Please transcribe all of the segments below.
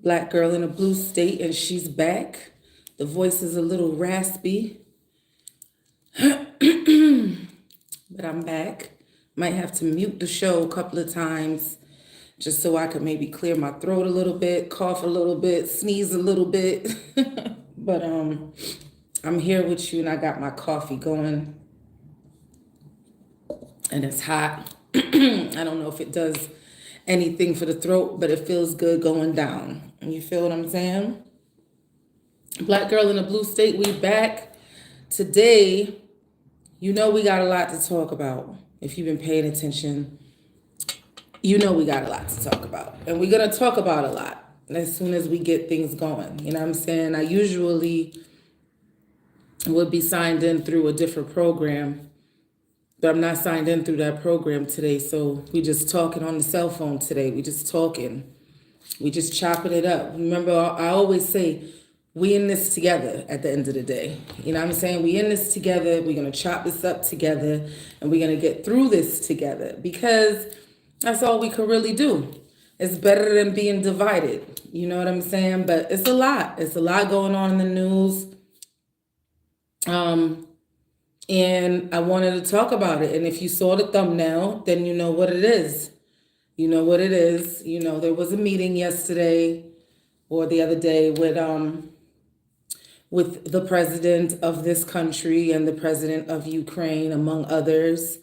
Black girl in a blue state, and she's back. The voice is a little raspy, but I'm back. Might have to mute the show a couple of times just so I could maybe clear my throat a little bit, cough a little bit, sneeze a little bit. But I'm here with you, and I got my coffee going, and it's hot. I don't know if it does anything for the throat, but it feels good going down. You feel what I'm saying? Black girl in a blue state, we back. Today, you know we got a lot to talk about. If you've been paying attention, you know we got a lot to talk about. And we're going to talk about a lot as soon as we get things going. You know what I'm saying? I usually would be signed in through a different program, but I'm not signed in through that program today. So we just talking on the cell phone today. We just talking. We just chopping it up. Remember, I always say, we in this together at the end of the day. You know what I'm saying? We in this together. We're going to chop this up together, and we're going to get through this together, because that's all we can really do. It's better than being divided. You know what I'm saying? But it's a lot. It's a lot going on in the news. And I wanted to talk about it. And if you saw the thumbnail, then you know what it is. You know what it is. You know, there was a meeting yesterday or the other day with the president of this country and the president of Ukraine, among others,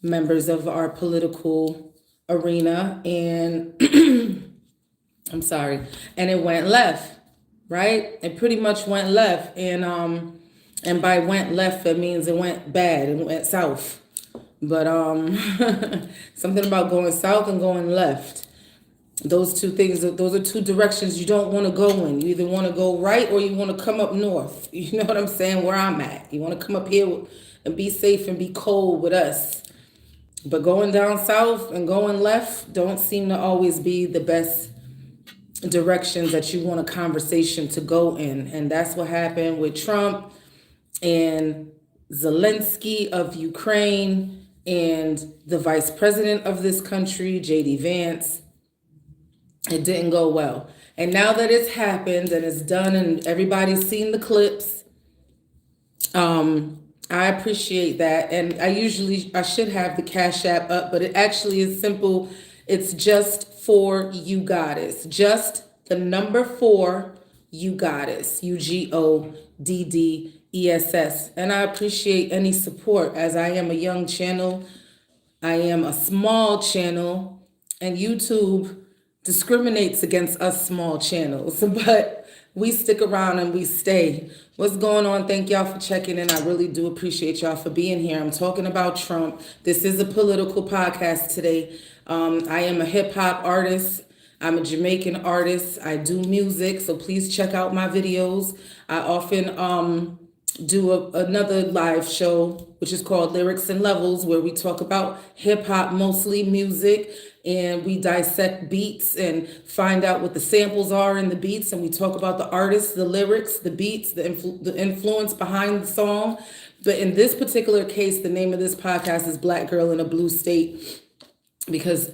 members of our political arena. And I'm sorry. And it went left, right? It pretty much went left. And by went left, it means it went bad. It went south. But something about going south and going left. Those two things, those are two directions you don't want to go in. You either want to go right or you want to come up north. You know what I'm saying? Where I'm at. You want to come up here and be safe and be cold with us. But going down south and going left don't seem to always be the best directions that you want a conversation to go in. And that's what happened with Trump and Zelenskyy of Ukraine and the vice president of this country, J.D. Vance. It didn't go well. And now that it's happened and it's done and everybody's seen the clips, I appreciate that. And I should have the Cash App up, but it actually is simple. It's just for you goddess. Just the number 4, you goddess. UGODDESS. And I appreciate any support, as I am a young channel. I am a small channel, and YouTube discriminates against us small channels, but we stick around and we stay. What's going on? Thank y'all for checking in. I really do appreciate y'all for being here. I'm talking about Trump. This is a political podcast today. I am a hip hop artist. I'm a Jamaican artist. I do music, so please check out my videos. I often do another live show, which is called Lyrics and Levels, where we talk about hip hop, mostly music, and we dissect beats and find out what the samples are in the beats, and we talk about the artists, the lyrics, the beats, the influence behind the song. But in this particular case, the name of this podcast is Black Girl in a Blue State, because,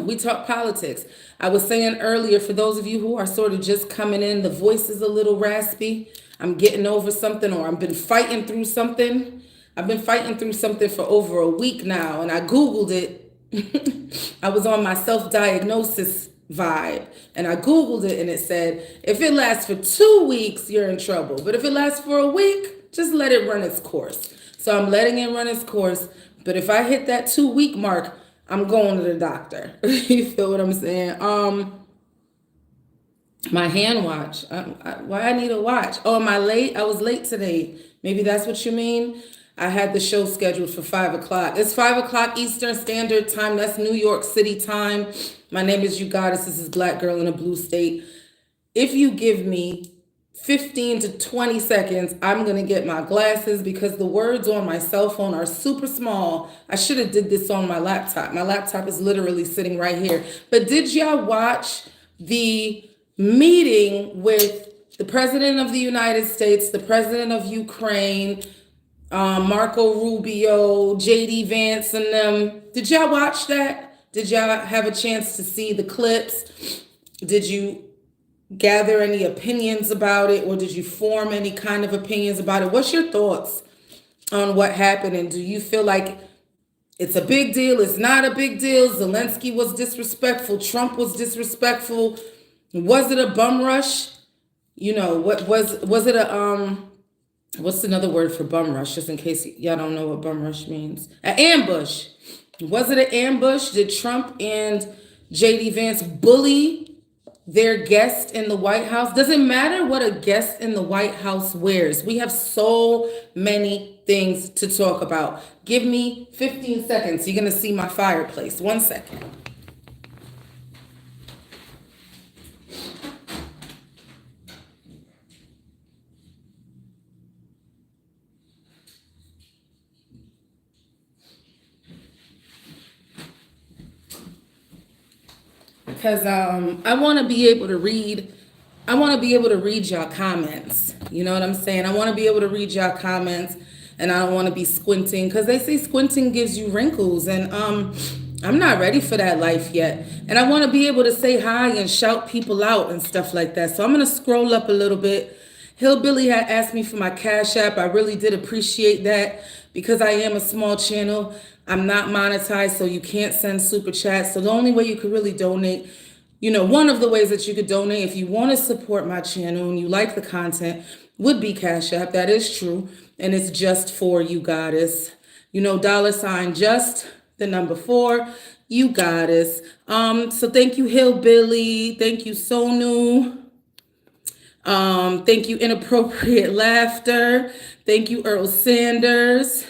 we talk politics. I was saying earlier, for those of you who are sort of just coming in, the voice is a little raspy. I'm getting over something, or I've been fighting through something. I've been fighting through something for over a week now, and I Googled it. I was on my self-diagnosis vibe, and I Googled it, and it said, if it lasts for 2 weeks, you're in trouble. But if it lasts for a week, just let it run its course. So I'm letting it run its course. But if I hit that 2-week mark, I'm going to the doctor. You feel what I'm saying? My hand watch. Why I need a watch? Oh, am I late? I was late today. Maybe that's what you mean. I had the show scheduled for 5 o'clock. It's 5 o'clock Eastern Standard Time. That's New York City time. My name is You Goddess. This is Black Girl in a Blue State. If you give me 15 to 20 seconds, I'm going to get my glasses, because the words on my cell phone are super small. I should have did this on my laptop. My laptop is literally sitting right here. But did y'all watch the meeting with the president of the United States, the president of Ukraine, Marco Rubio, J.D. Vance and them? Did y'all watch that? Did y'all have a chance to see the clips? Did you gather any opinions about it, or did you form any kind of opinions about it? What's your thoughts on what happened? And do you feel like it's a big deal? It's not a big deal. Zelenskyy was disrespectful. Trump was disrespectful. Was it a bum rush? You know, what was it a what's another word for bum rush, just in case y'all don't know what bum rush means? An ambush. Was it an ambush? Did Trump and JD Vance bully their guest in the White House? Doesn't matter what a guest in the White House wears. We have so many things to talk about. Give me 15 seconds. You're going to see my fireplace. 1 second. Because I want to be able to read. I want to be able to read y'all comments. You know what I'm saying? I want to be able to read y'all comments, and I don't want to be squinting, because they say squinting gives you wrinkles, and I'm not ready for that life yet. And I want to be able to say hi and shout people out and stuff like that. So I'm gonna scroll up a little bit. Hillbilly had asked me for my Cash App. I really did appreciate that, because I am a small channel. I'm not monetized, so you can't send super chats. So the only way you could really donate, you know, one of the ways that you could donate if you want to support my channel and you like the content, would be Cash App. That is true. And it's just for you, goddess. You know, $ just the number 4, you goddess. So thank you, Hillbilly. Thank you, Sonu. Thank you, Inappropriate Laughter. Thank you, Earl Sanders.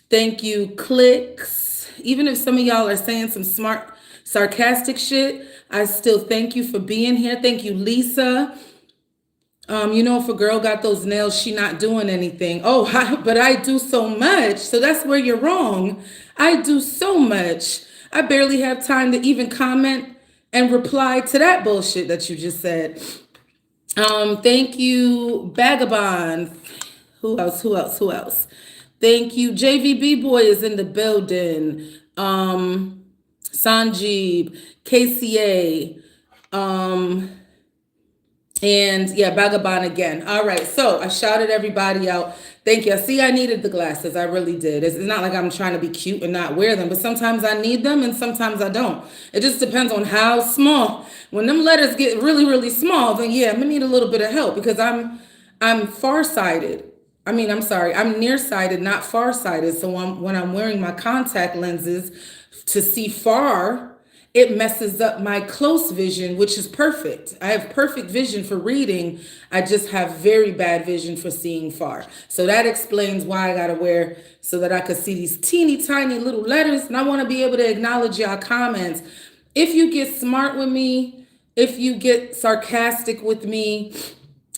Thank you, Clicks. Even if some of y'all are saying some smart, sarcastic shit, I still thank you for being here. Thank you, Lisa. You know, if a girl got those nails, she not doing anything. Oh, but I do so much. So that's where you're wrong. I do so much. I barely have time to even comment and reply to that bullshit that you just said. Thank you, Vagabond. Who else? Thank you. JVB Boy is in the building. Sanjeev, KCA, and yeah, Vagabond again. All right, so I shouted everybody out. Thank you. See, I needed the glasses. I really did. It's not like I'm trying to be cute and not wear them, but sometimes I need them and sometimes I don't. It just depends on how small. When them letters get really, really small, then yeah, I'm gonna need a little bit of help, because I'm farsighted. I'm nearsighted, not farsighted. So when I'm wearing my contact lenses to see far, it messes up my close vision, which is perfect. I have perfect vision for reading. I just have very bad vision for seeing far. So that explains why I gotta wear, so that I could see these teeny tiny little letters. And I want to be able to acknowledge y'all comments. If you get smart with me, if you get sarcastic with me,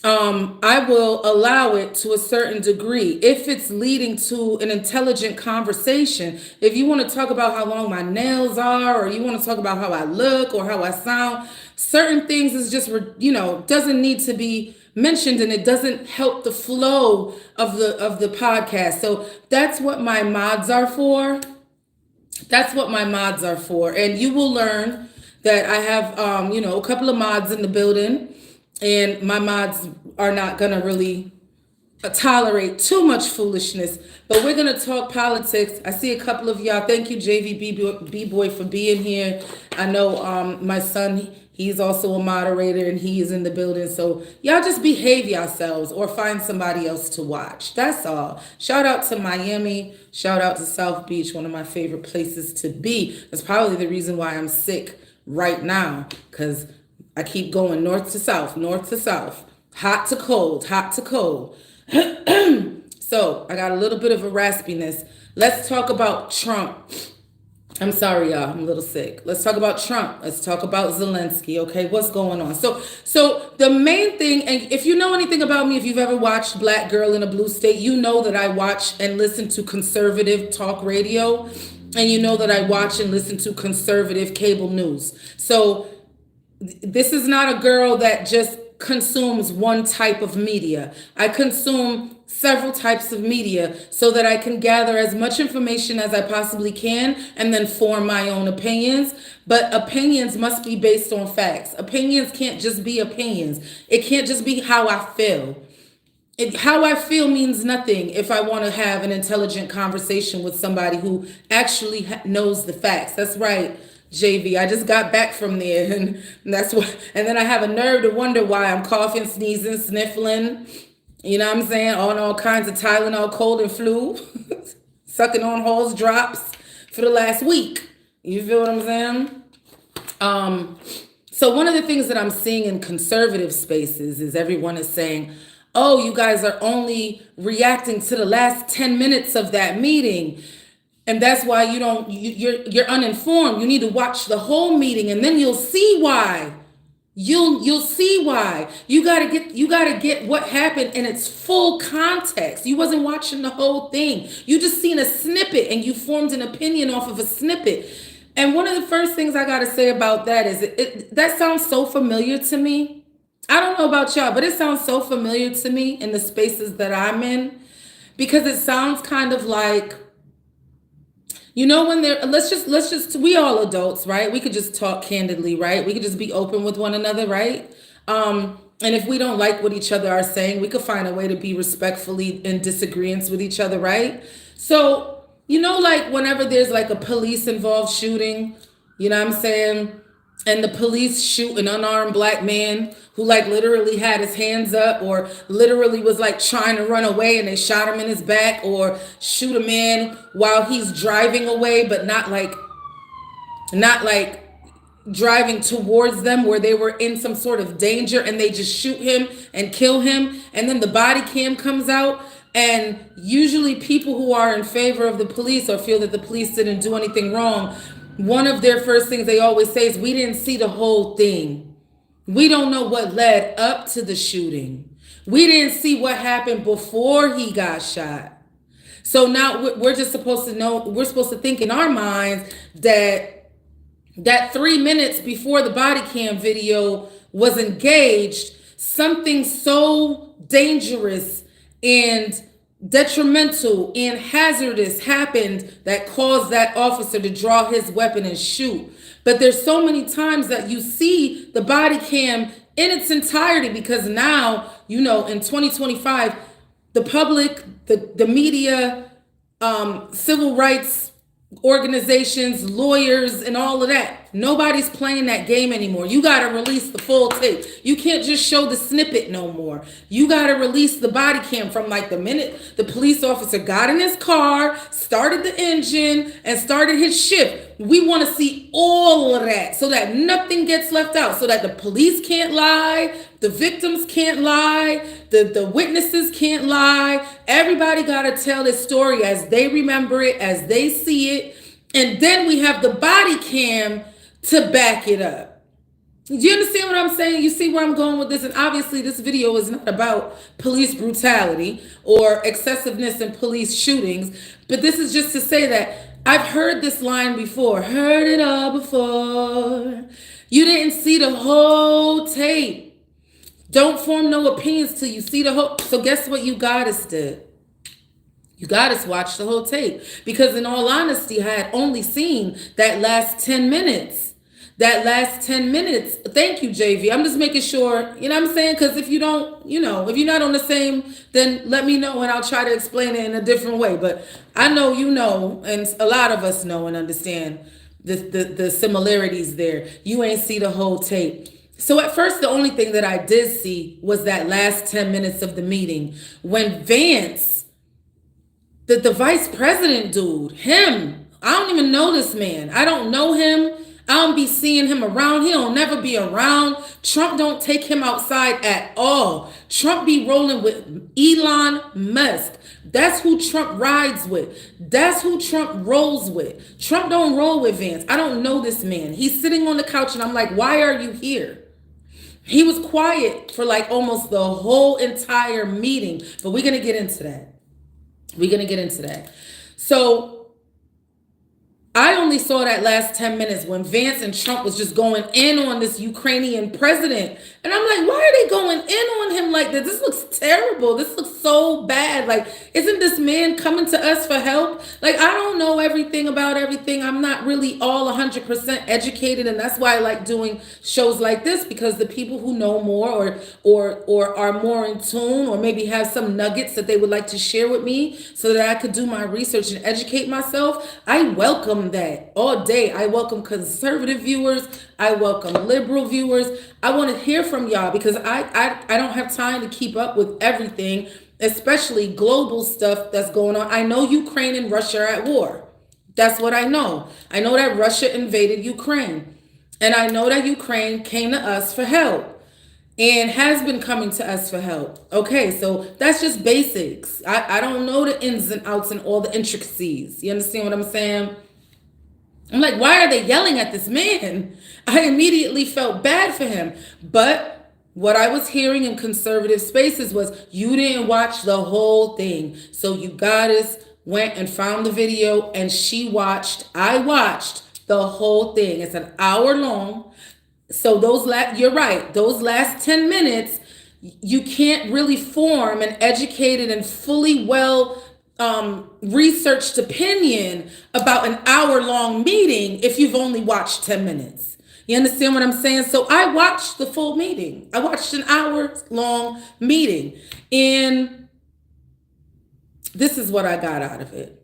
I will allow it to a certain degree. If it's leading to an intelligent conversation, if you want to talk about how long my nails are, or you want to talk about how I look or how I sound, certain things is just, doesn't need to be mentioned, and it doesn't help the flow of the podcast. So that's what my mods are for. That's what my mods are for. And you will learn that I have, a couple of mods in the building. And my mods are not going to really tolerate too much foolishness. But we're going to talk politics. I see a couple of y'all. Thank you, JVB Boy, for being here. I know my son, he's also a moderator, and he is in the building. So y'all just behave yourselves or find somebody else to watch. That's all. Shout out to Miami. Shout out to South Beach, one of my favorite places to be. That's probably the reason why I'm sick right now, because I keep going north to south, hot to cold, hot to cold. So I got a little bit of a raspiness. Let's talk about Trump. I'm sorry, y'all. I'm a little sick. Let's talk about Trump. Let's talk about Zelenskyy. Okay, what's going on? So the main thing, and if you know anything about me, if you've ever watched Black Girl in a Blue State, you know that I watch and listen to conservative talk radio, and you know that I watch and listen to conservative cable news. So this is not a girl that just consumes one type of media. I consume several types of media so that I can gather as much information as I possibly can and then form my own opinions. But opinions must be based on facts. Opinions can't just be opinions. It can't just be how I feel. How I feel means nothing if I want to have an intelligent conversation with somebody who actually knows the facts. That's right, JV. I just got back from there, and that's what. And then I have a nerve to wonder why I'm coughing, sneezing, sniffling. You know what I'm saying? On all kinds of Tylenol, cold and flu, sucking on Halls drops for the last week. You feel what I'm saying? So one of the things that I'm seeing in conservative spaces is everyone is saying, oh, you guys are only reacting to the last 10 minutes of that meeting. And that's why you're uninformed. You need to watch the whole meeting and then you'll see why. You'll see why. You gotta get what happened in its full context. You wasn't watching the whole thing. You just seen a snippet and you formed an opinion off of a snippet. And one of the first things I gotta say about that is that sounds so familiar to me. I don't know about y'all, but it sounds so familiar to me in the spaces that I'm in, because it sounds kind of like, you know, when let's just, we all adults, right? We could just talk candidly, right? We could just be open with one another, right? And if we don't like what each other are saying, we could find a way to be respectfully in disagreements with each other, right? So, you know, like whenever there's like a police involved shooting, you know what I'm saying? And the police shoot an unarmed black man who like literally had his hands up or literally was like trying to run away and they shot him in his back, or shoot a man while he's driving away, but not like driving towards them where they were in some sort of danger, and they just shoot him and kill him. And then the body cam comes out. And usually people who are in favor of the police or feel that the police didn't do anything wrong, one of their first things they always say is, we didn't see the whole thing. We don't know what led up to the shooting. We didn't see what happened before he got shot. So now we're just supposed to know, we're supposed to think in our minds that 3 minutes before the body cam video was engaged, something so dangerous and detrimental and hazardous happened that caused that officer to draw his weapon and shoot. But there's so many times that you see the body cam in its entirety, because now, you know, in 2025, the public, the media, civil rights organizations, lawyers, and all of that, nobody's playing that game anymore. You got to release the full tape. You can't just show the snippet no more. You got to release the body cam from like the minute the police officer got in his car, started the engine, and started his shift. We want to see all of that so that nothing gets left out, so that the police can't lie, the victims can't lie, the witnesses can't lie. Everybody got to tell this story as they remember it, as they see it. And then we have the body cam to back it up. Do you understand what I'm saying? You see where I'm going with this? And obviously this video is not about police brutality or excessiveness in police shootings, but this is just to say that I've heard this line before, heard it all before. You didn't see the whole tape. Don't form no opinions till you see the whole. So guess what you goddess did? You goddess watched the whole tape, because in all honesty, I had only seen that last 10 minutes. That last 10 minutes. Thank you, JV. I'm just making sure, you know what I'm saying? Because if you don't, you know, if you're not on the same, then let me know and I'll try to explain it in a different way. But I know you know, and a lot of us know and understand the similarities there. You ain't see the whole tape. So at first, the only thing that I did see was that last 10 minutes of the meeting when Vance, the vice president dude, him, I don't even know this man. I don't know him. I don't be seeing him around. He don't never be around. Trump don't take him outside at all. Trump be rolling with Elon Musk. That's who Trump rides with. That's who Trump rolls with. Trump don't roll with Vance. I don't know this man. He's sitting on the couch and I'm like, why are you here? He was quiet for like almost the whole entire meeting, but we're going to get into that. We're going to get into that. So I only saw that last 10 minutes when Vance and Trump was just going in on this Ukrainian president. And I'm like, why are they going in on him like this? This looks terrible. This looks so bad. Like, isn't this man coming to us for help? Like, I don't know everything about everything. I'm not really all 100% educated. And that's why I like doing shows like this, because the people who know more or are more in tune, or maybe have some nuggets that they would like to share with me so that I could do my research and educate myself, I welcome that all day. I welcome conservative viewers. I welcome liberal viewers. I want to hear from y'all, because I don't have time to keep up with everything, especially global stuff that's going on. I know Ukraine and Russia are at war. That's what I know. I know that Russia invaded Ukraine. And I know that Ukraine came to us for help and has been coming to us for help. Okay, so that's just basics. I don't know the ins and outs and all the intricacies. You understand what I'm saying? I'm like, why are they yelling at this man? I immediately felt bad for him. But what I was hearing in conservative spaces was, you didn't watch the whole thing. So you goddess went and found the video, and I watched the whole thing. It's an hour long. So you're right. Those last 10 minutes, you can't really form an educated and fully researched opinion about an hour-long meeting if you've only watched 10 minutes. You understand what I'm saying? So I watched the full meeting. I watched an hour-long meeting. And this is what I got out of it.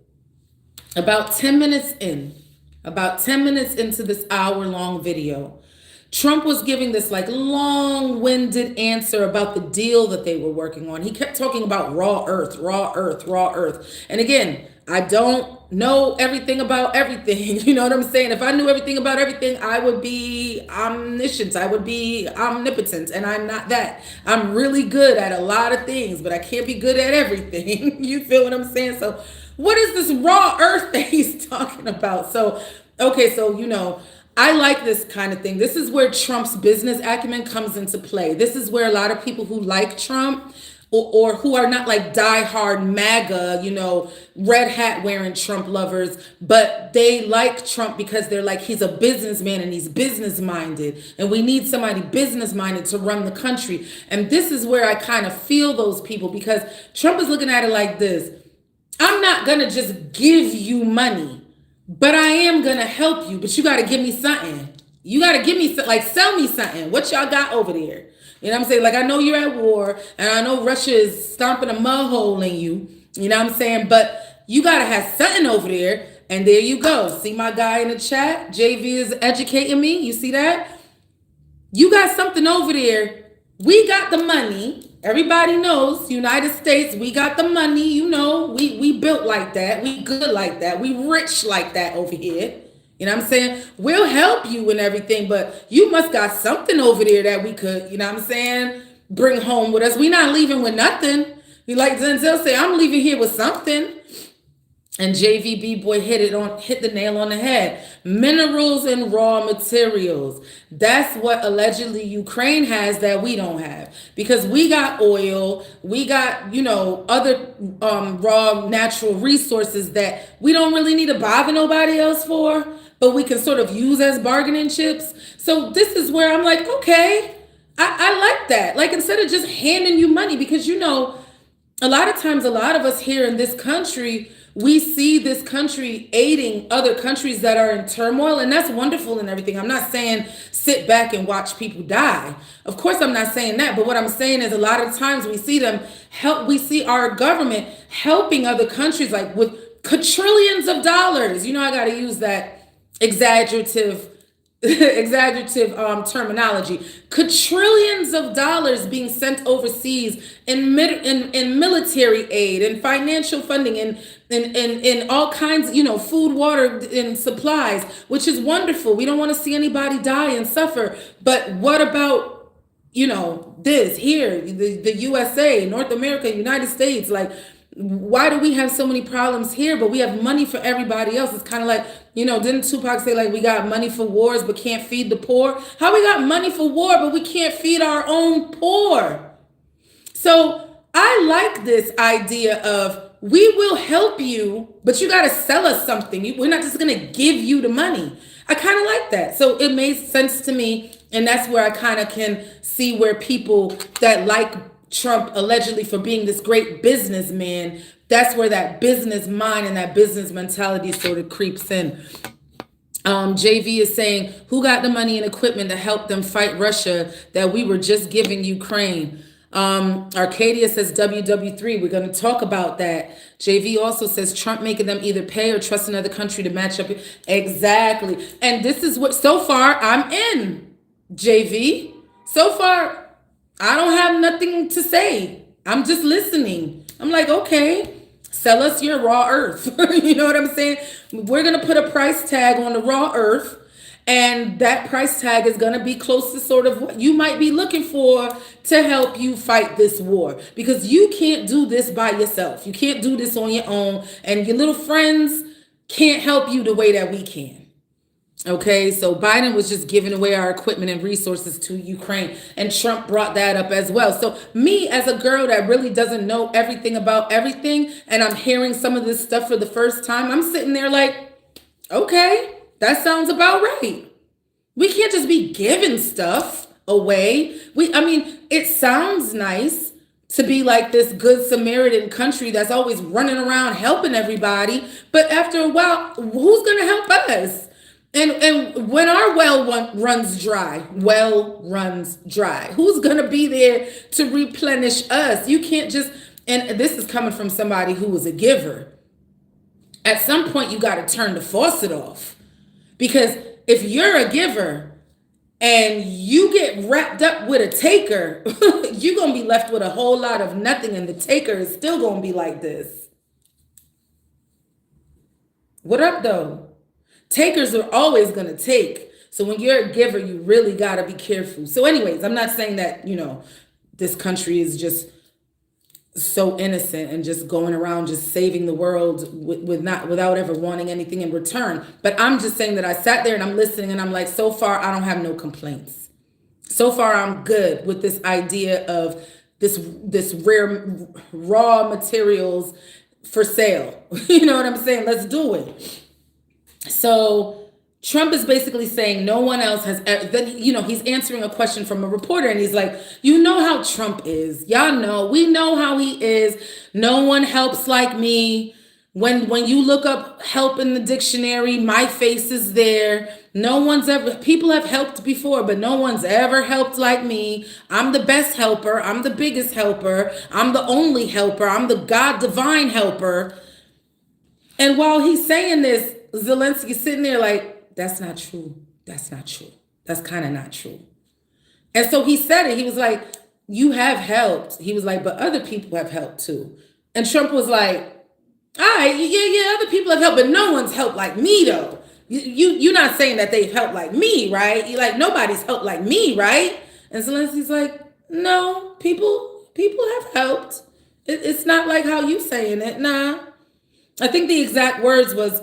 About 10 minutes into this hour-long video, Trump was giving this like long-winded answer about the deal that they were working on. He kept talking about raw earth. And again, I don't know everything about everything. You know what I'm saying? If I knew everything about everything, I would be omniscient. I would be omnipotent. And I'm not that. I'm really good at a lot of things, but I can't be good at everything. You feel what I'm saying? So what is this raw earth that he's talking about? So, okay, so, I like this kind of thing. This is where Trump's business acumen comes into play. This is where a lot of people who like Trump or who are not like diehard MAGA, red hat wearing Trump lovers, but they like Trump because they're like, he's a businessman and he's business minded, and we need somebody business minded to run the country. And this is where I kind of feel those people, because Trump is looking at it like this. I'm not going to just give you money, but I am going to help you, but you got to give me something. You got to give me, like, sell me something. What y'all got over there? You know what I'm saying? Like, I know you're at war, and I know Russia is stomping a mud hole in you. You know what I'm saying? But you got to have something over there, and there you go. See my guy in the chat? JV is educating me. You see that? You got something over there. We got the money. Everybody knows, United States, we got the money, we built like that. We good like that. We rich like that over here. You know what I'm saying? We'll help you and everything, but you must got something over there that we could, you know what I'm saying, bring home with us. We not leaving with nothing. We like Denzel say, I'm leaving here with something. And JVB boy hit the nail on the head. Minerals and raw materials. That's what allegedly Ukraine has that we don't have. Because we got oil, we got, other raw natural resources that we don't really need to bother nobody else for, but we can sort of use as bargaining chips. So this is where I'm like, okay, I like that. Like, instead of just handing you money, because a lot of times, a lot of us here in this country, we see this country aiding other countries that are in turmoil, and that's wonderful and everything. I'm not saying sit back and watch people die. Of course, I'm not saying that. But what I'm saying is, a lot of times we see them help. We see our government helping other countries, like with quadrillions of dollars. I got to use that exaggerative terminology. Quadrillions of dollars being sent overseas in military aid and financial funding and all kinds, food, water, and supplies, which is wonderful. We don't want to see anybody die and suffer. But what about, this here, the USA, North America, United States? Like, why do we have so many problems here, but we have money for everybody else? It's kind of like, didn't Tupac say, like, we got money for wars, but can't feed the poor? How we got money for war, but we can't feed our own poor? So I like this idea of we will help you, but you got to sell us something. We're not just going to give you the money. I kind of like that. So it made sense to me. And that's where I kind of can see where people that like Trump allegedly for being this great businessman, that's where that business mind and that business mentality sort of creeps in. JV is saying, who got the money and equipment to help them fight Russia that we were just giving Ukraine? Arcadia says WW3. We're going to talk about that. JV also says Trump making them either pay or trust another country to match up. Exactly. And this is what, so far, I'm in, JV. So far, I don't have nothing to say. I'm just listening. I'm like, okay. Sell us your raw earth. You know what I'm saying? We're going to put a price tag on the raw earth. And that price tag is going to be close to sort of what you might be looking for to help you fight this war. Because you can't do this by yourself. You can't do this on your own. And your little friends can't help you the way that we can. Okay, so Biden was just giving away our equipment and resources to Ukraine, and Trump brought that up as well. So me, as a girl that really doesn't know everything about everything, and I'm hearing some of this stuff for the first time, I'm sitting there like, okay, that sounds about right. We can't just be giving stuff away. It sounds nice to be like this good Samaritan country that's always running around helping everybody, but after a while, who's going to help us? And when our well runs dry, who's going to be there to replenish us? You can't just, and this is coming from somebody who was a giver. At some point, you got to turn the faucet off. Because if you're a giver and you get wrapped up with a taker, you're going to be left with a whole lot of nothing, and the taker is still going to be like this. What up, though? Takers are always going to take. So when you're a giver, you really got to be careful. So anyways, I'm not saying that, this country is just so innocent and just going around just saving the world without ever wanting anything in return. But I'm just saying that I sat there and I'm listening and I'm like, so far, I don't have no complaints. So far, I'm good with this idea of this rare raw materials for sale. You know what I'm saying? Let's do it. So Trump is basically saying no one else has, he's answering a question from a reporter and he's like, you know how Trump is. Y'all know, we know how he is. No one helps like me. When you look up help in the dictionary, my face is there. People have helped before, but no one's ever helped like me. I'm the best helper. I'm the biggest helper. I'm the only helper. I'm the God divine helper. And while he's saying this, Zelensky's sitting there like, that's not true. That's not true. That's kind of not true. And so he said it. He was like, you have helped. He was like, but other people have helped too. And Trump was like, all right, yeah, other people have helped, but no one's helped like me though. You're not saying that they've helped like me, right? You're like, nobody's helped like me, right? And Zelensky's like, no, people have helped. It's not like how you saying it. Nah. I think the exact words was,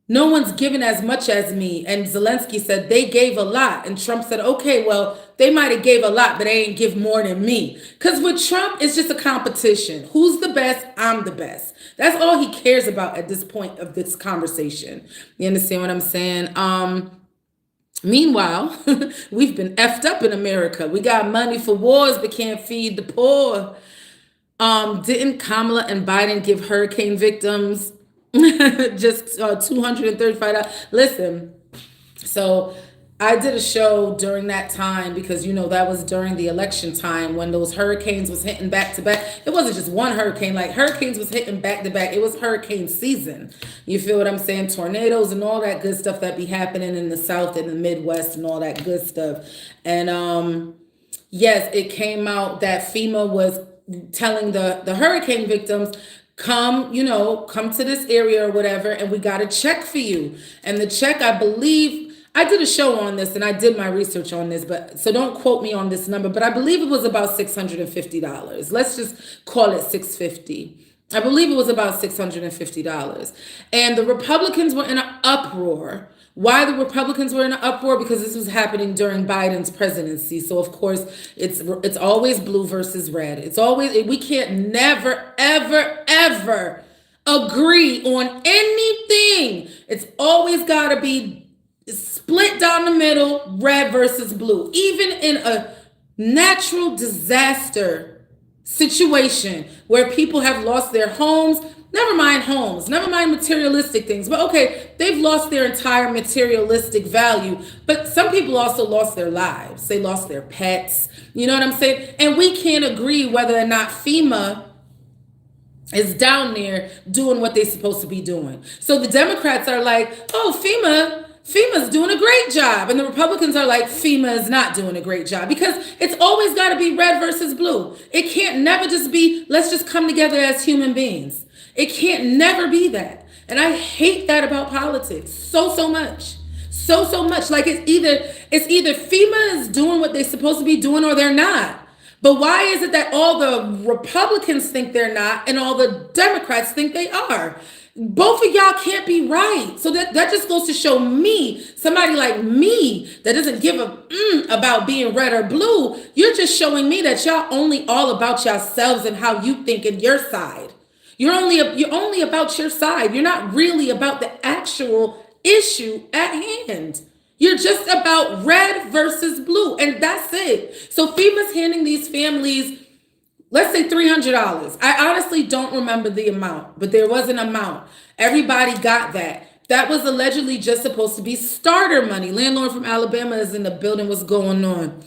no one's given as much as me. And Zelenskyy said they gave a lot. And Trump said, okay, well, they might have gave a lot, but they ain't give more than me. Because with Trump, it's just a competition. Who's the best? I'm the best. That's all he cares about at this point of this conversation. You understand what I'm saying? Meanwhile, we've been effed up in America. We got money for wars, but can't feed the poor. Didn't Kamala and Biden give hurricane victims just $235? Listen, so I did a show during that time because, that was during the election time when those hurricanes was hitting back to back. It wasn't just one hurricane, like hurricanes was hitting back to back. It was hurricane season. You feel what I'm saying? Tornadoes and all that good stuff that be happening in the South and the Midwest and all that good stuff. And yes, it came out that FEMA was telling the hurricane victims, come to this area or whatever, and we got a check for you. And the check, I believe, I did a show on this and I did my research on this, but so don't quote me on this number, but I believe it was about $650. Let's just call it $650. I believe it was about $650. And the Republicans were in an uproar. Why the Republicans were in an uproar? Because this was happening during Biden's presidency. So of course, it's always blue versus red. It's always, we can't never, ever, ever agree on anything, it's always got to be split down the middle, red versus blue. Even in a natural disaster situation where people have lost their homes, never mind materialistic things, but okay, they've lost their entire materialistic value, but some people also lost their lives. They lost their pets. You know what I'm saying? And we can't agree whether or not FEMA is down there doing what they're supposed to be doing. So the Democrats are like, oh, FEMA's doing a great job. And the Republicans are like, FEMA is not doing a great job, because it's always got to be red versus blue. It can't never just be, let's just come together as human beings. It can't never be that. And I hate that about politics so much. So much. Like it's either FEMA is doing what they're supposed to be doing or they're not. But why is it that all the Republicans think they're not and all the Democrats think they are? Both of y'all can't be right. So that just goes to show me, somebody like me that doesn't give a about being red or blue, you're just showing me that y'all only all about yourselves and how you think in your side. You're only about your side. You're not really about the actual issue at hand. You're just about red versus blue, and that's it. So FEMA's handing these families, let's say $300. I honestly don't remember the amount, but there was an amount. Everybody got that. That was allegedly just supposed to be starter money. Landlord from Alabama is in the building. What's going on?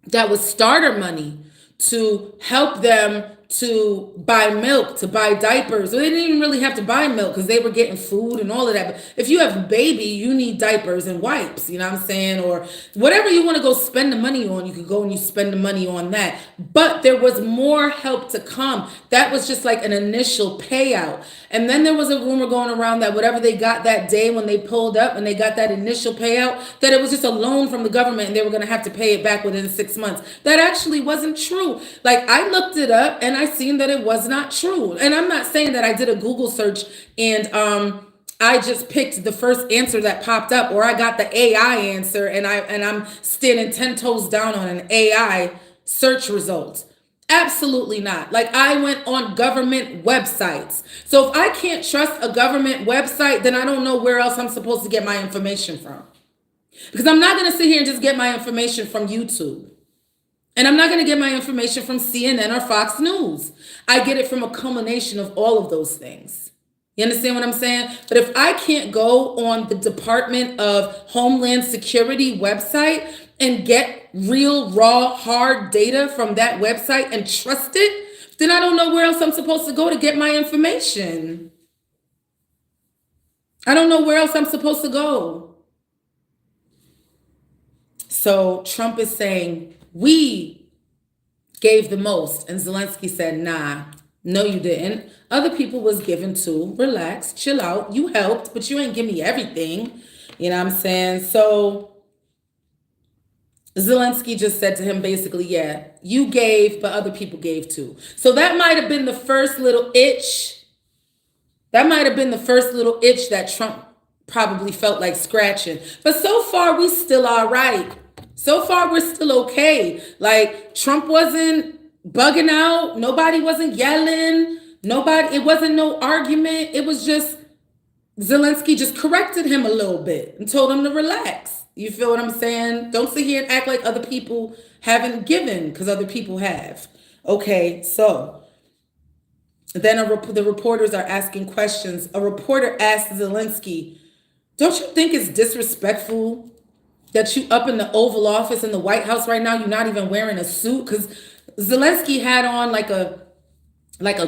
That was starter money to help them to buy milk, to buy diapers. So they didn't even really have to buy milk because they were getting food and all of that. But if you have a baby, you need diapers and wipes, you know what I'm saying? Or whatever you want to go spend the money on, you could go and you spend the money on that. But there was more help to come. That was just like an initial payout. And then there was a rumor going around that whatever they got that day when they pulled up and they got that initial payout, that it was just a loan from the government and they were going to have to pay it back within 6 months. That actually wasn't true. Like I looked it up and I seen that it was not true. And I'm not saying that I did a Google search and I just picked the first answer that popped up, or I got the AI answer and I'm standing 10 toes down on an AI search result. Absolutely not. Like I went on government websites. So if I can't trust a government website, then I don't know where else I'm supposed to get my information from. Because I'm not going to sit here and just get my information from YouTube. And I'm not going to get my information from CNN or Fox News. I get it from a culmination of all of those things. You understand what I'm saying? But if I can't go on the Department of Homeland Security website and get real, raw, hard data from that website and trust it, then I don't know where else I'm supposed to go to get my information. I don't know where else I'm supposed to go. So Trump is saying, we gave the most. And Zelenskyy said, nah, no, you didn't. Other people was given too. Relax, chill out. You helped, but you ain't give me everything. You know what I'm saying? So Zelenskyy just said to him basically, yeah, you gave, but other people gave too. So that might have been the first little itch. That might have been the first little itch that Trump probably felt like scratching. But so far, we still all right. So far, we're still okay. Like Trump wasn't bugging out. Nobody wasn't yelling. It wasn't no argument. It was just Zelenskyy just corrected him a little bit and told him to relax. You feel what I'm saying? Don't sit here and act like other people haven't given, because other people have. Okay, so then the reporters are asking questions. A reporter asked Zelenskyy, don't you think it's disrespectful that you up in the Oval Office in the White House right now, you're not even wearing a suit? Because Zelenskyy had on like a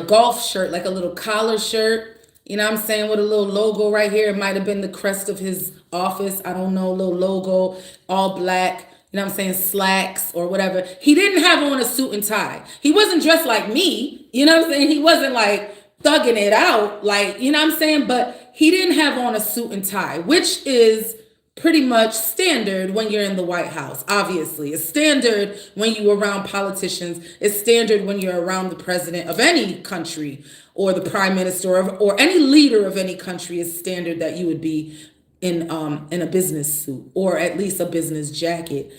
golf shirt, like a little collar shirt, you know what I'm saying, with a little logo right here. It might have been the crest of his office. I don't know, little logo, all black, you know what I'm saying, slacks or whatever. He didn't have on a suit and tie. He wasn't dressed like me, you know what I'm saying? He wasn't like thugging it out, like, you know what I'm saying? But he didn't have on a suit and tie, which is pretty much standard when you're in the White House. Obviously, it's standard when you're around politicians. It's standard when you're around the president of any country or the prime minister or any leader of any country. It's standard that you would be in a business suit or at least a business jacket.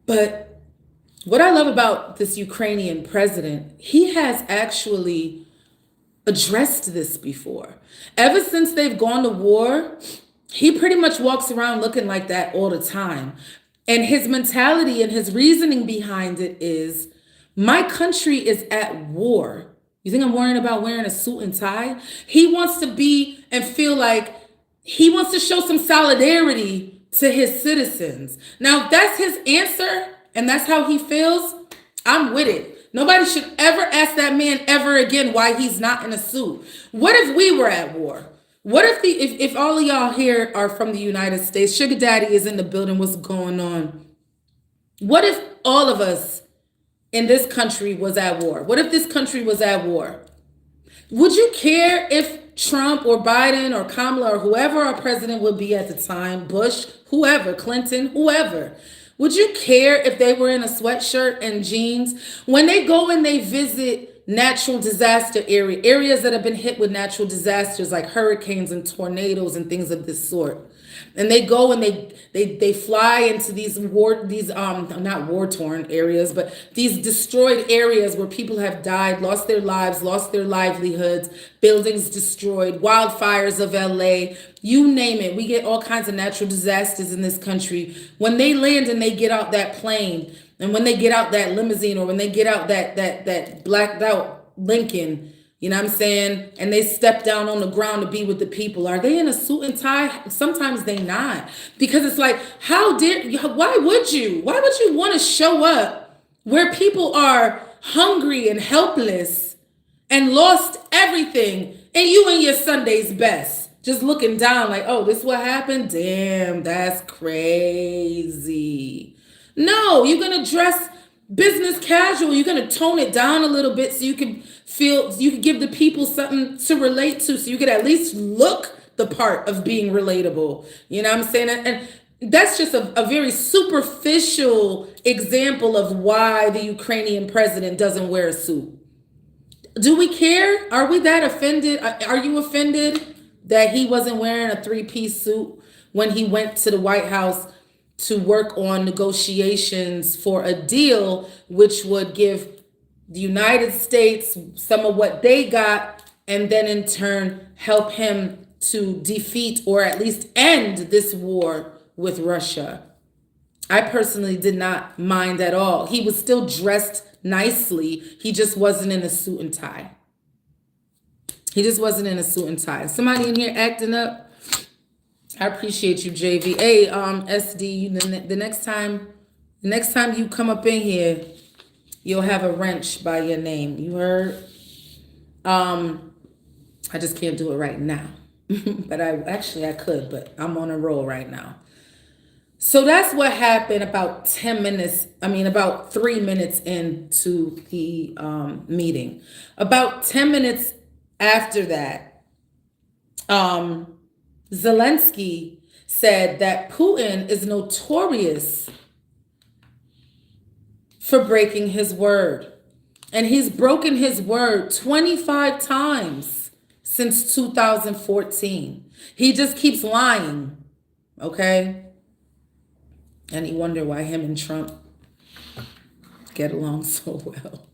But what I love about this Ukrainian president, he has actually addressed this before. Ever since they've gone to war, he pretty much walks around looking like that all the time. And his mentality and his reasoning behind it is, my country is at war. You think I'm worrying about wearing a suit and tie? He wants to be and feel like he wants to show some solidarity to his citizens. Now, if that's his answer and that's how he feels, I'm with it. Nobody should ever ask that man ever again why he's not in a suit. What if we were at war? What if if all of y'all here are from the United States, Sugar Daddy is in the building, what's going on? What if all of us in this country was at war? What if this country was at war? Would you care if Trump or Biden or Kamala or whoever our president would be at the time, Bush, whoever, Clinton, whoever, would you care if they were in a sweatshirt and jeans? When they go and they visit natural disaster areas that have been hit with natural disasters like hurricanes and tornadoes and things of this sort, and they go and they fly into these not war-torn areas, but these destroyed areas where people have died, lost their lives, lost their livelihoods, buildings destroyed, wildfires of LA, you name it. We get all kinds of natural disasters in this country. When they land and they get out that plane, and when they get out that limousine, or when they get out that blacked out Lincoln, you know what I'm saying? And they step down on the ground to be with the people. Are they in a suit and tie? Sometimes they not. Because it's like, why would you want to show up where people are hungry and helpless and lost everything, and you in your Sunday's best, just looking down like, oh, this what happened? Damn, that's crazy. No, you're going to dress business casual. You're going to tone it down a little bit so you can give the people something to relate to, so you could at least look the part of being relatable. You know what I'm saying? And that's just a very superficial example of why the Ukrainian president doesn't wear a suit. Do we care? Are we that offended? Are you offended that he wasn't wearing a three-piece suit when he went to the White House to work on negotiations for a deal which would give the United States some of what they got, and then in turn help him to defeat or at least end this war with Russia? I personally did not mind at all. He was still dressed nicely. He just wasn't in a suit and tie. Somebody in here acting up? I appreciate you, JV. Hey, SD, the next time you come up in here, you'll have a wrench by your name. You heard? I just can't do it right now. But I could, but I'm on a roll right now. So that's what happened about 3 minutes into the meeting. About 10 minutes after that, Zelenskyy said that Putin is notorious for breaking his word. And he's broken his word 25 times since 2014. He just keeps lying, okay? And you wonder why him and Trump get along so well.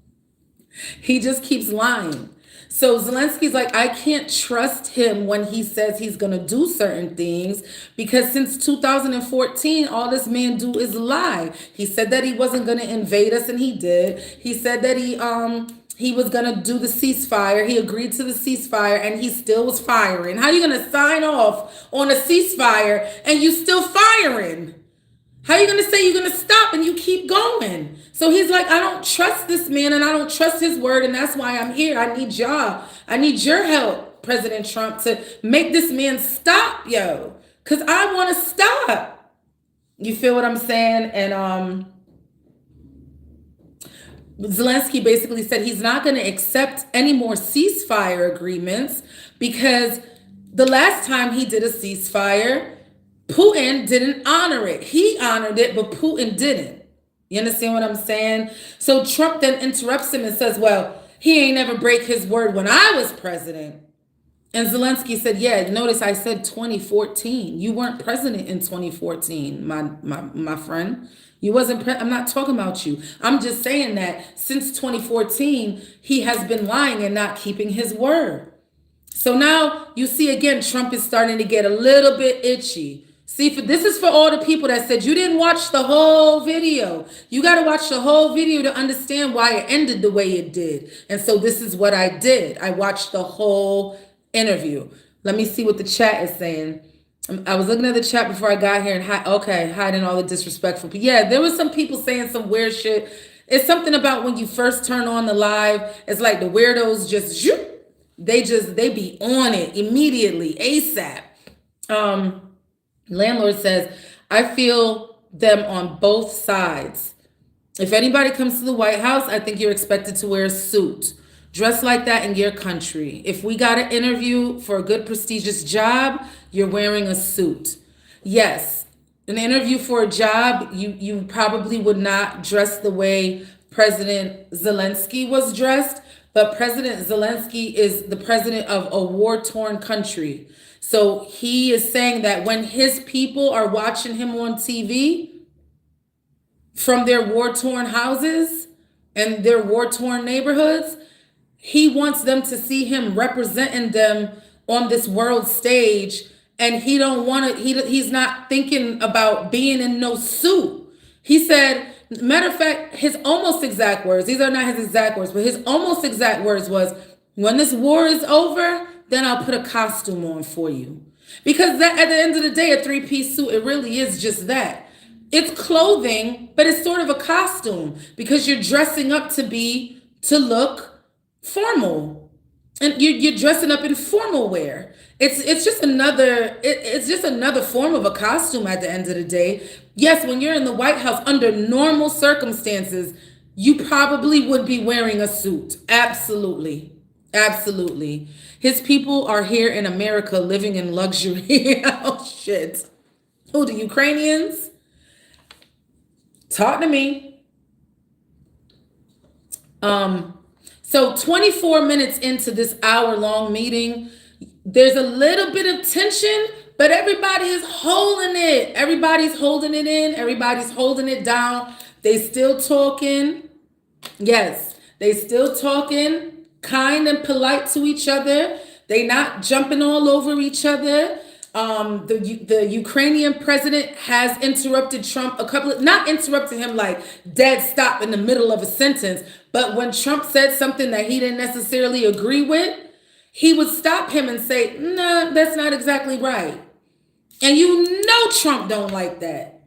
He just keeps lying. So Zelenskyy's like, I can't trust him when he says he's going to do certain things, because since 2014, all this man do is lie. He said that he wasn't going to invade us, and he did. He said that he was going to do the ceasefire. He agreed to the ceasefire, and he still was firing. How are you going to sign off on a ceasefire and you still firing? How are you going to say you're going to stop and you keep going? So he's like, I don't trust this man, and I don't trust his word, and that's why I'm here. I need y'all. I need your help, President Trump, to make this man stop, yo, because I want to stop. You feel what I'm saying? And Zelenskyy basically said he's not going to accept any more ceasefire agreements, because the last time he did a ceasefire, Putin didn't honor it. He honored it, but Putin didn't. You understand what I'm saying? So Trump then interrupts him and says, well, he ain't never break his word when I was president. And Zelenskyy said, yeah, notice I said 2014. You weren't president in 2014, my friend. You wasn't, I'm not talking about you. I'm just saying that since 2014, he has been lying and not keeping his word. So now you see again, Trump is starting to get a little bit itchy. See, this is for all the people that said you didn't watch the whole video. You got to watch the whole video to understand why it ended the way it did. And so this is what I did. I watched the whole interview. Let me see what the chat is saying. I was looking at the chat before I got here and hiding all the disrespectful people. Yeah, there was some people saying some weird shit. It's something about when you first turn on the live, it's like the weirdos just they be on it immediately, ASAP. Landlord says, I feel them on both sides. If anybody comes to the White House, I think you're expected to wear a suit. Dress like that in your country. If we got an interview for a good, prestigious job, you're wearing a suit. Yes, an interview for a job, you probably would not dress the way President Zelenskyy was dressed, but President Zelenskyy is the president of a war-torn country. So he is saying that when his people are watching him on TV from their war-torn houses and their war-torn neighborhoods, he wants them to see him representing them on this world stage, and he don't want to. He's not thinking about being in no suit. He said, matter of fact, his almost exact words. These are not his exact words, but his almost exact words was, "When this war is over, then I'll put a costume on for you." Because that, at the end of the day, a three-piece suit, it really is just that. It's clothing, but it's sort of a costume because you're dressing up to look formal, and you're dressing up in formal wear. It's just another form of a costume at the end of the day. Yes, when you're in the White House under normal circumstances, you probably would be wearing a suit. Absolutely. Absolutely. His people are here in America living in luxury. Oh shit. Who, the Ukrainians? Talk to me. So 24 minutes into this hour-long meeting, there's a little bit of tension, but everybody is holding it. Everybody's holding it in. Everybody's holding it down. They still talking. Yes, they still talking, kind and polite to each other. They not jumping all over each other. The Ukrainian president has interrupted Trump not interrupted him like dead stop in the middle of a sentence, but when Trump said something that he didn't necessarily agree with, he would stop him and say, "No, that's not exactly right." And you know Trump don't like that.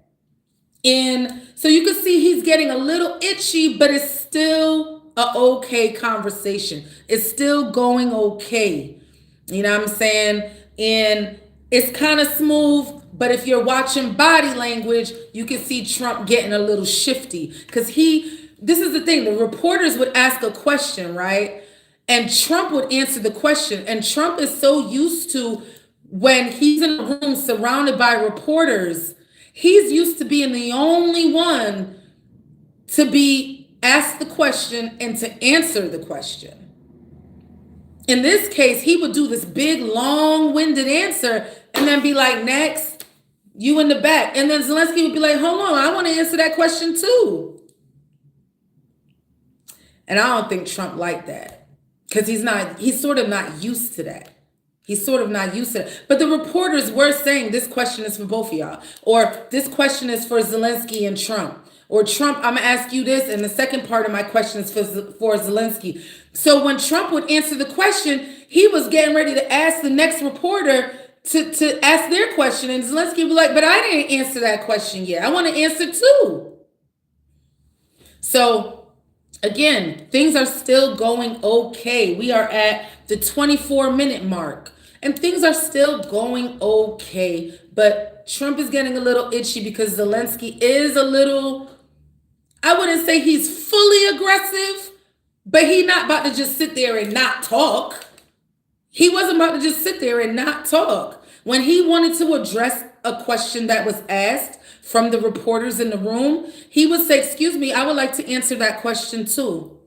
And so you can see he's getting a little itchy, but it's still a okay conversation. It's still going okay. You know what I'm saying? And it's kind of smooth, but if you're watching body language, you can see Trump getting a little shifty. Because this is the thing, the reporters would ask a question, right? And Trump would answer the question. And Trump is so used to, when he's in a room surrounded by reporters, he's used to being the only one to be asked the question and to answer the question. In this case, he would do this big, long-winded answer and then be like, "Next, you in the back." And then Zelenskyy would be like, "Hold on, I want to answer that question too." And I don't think Trump liked that because he's sort of not used to that. He's sort of not used to it. But the reporters were saying, "This question is for both of y'all," or "This question is for Zelenskyy and Trump," or "Trump, I'm going to ask you this, and the second part of my question is for Zelenskyy." So when Trump would answer the question, he was getting ready to ask the next reporter to ask their question, and Zelenskyy would be like, "But I didn't answer that question yet. I want to answer too." So again, things are still going okay. We are at the 24-minute mark, and things are still going okay. But Trump is getting a little itchy because Zelenskyy is a little, I wouldn't say he's fully aggressive, but he's not about to just sit there and not talk. He wasn't about to just sit there and not talk. When he wanted to address a question that was asked from the reporters in the room, he would say, "Excuse me, I would like to answer that question too."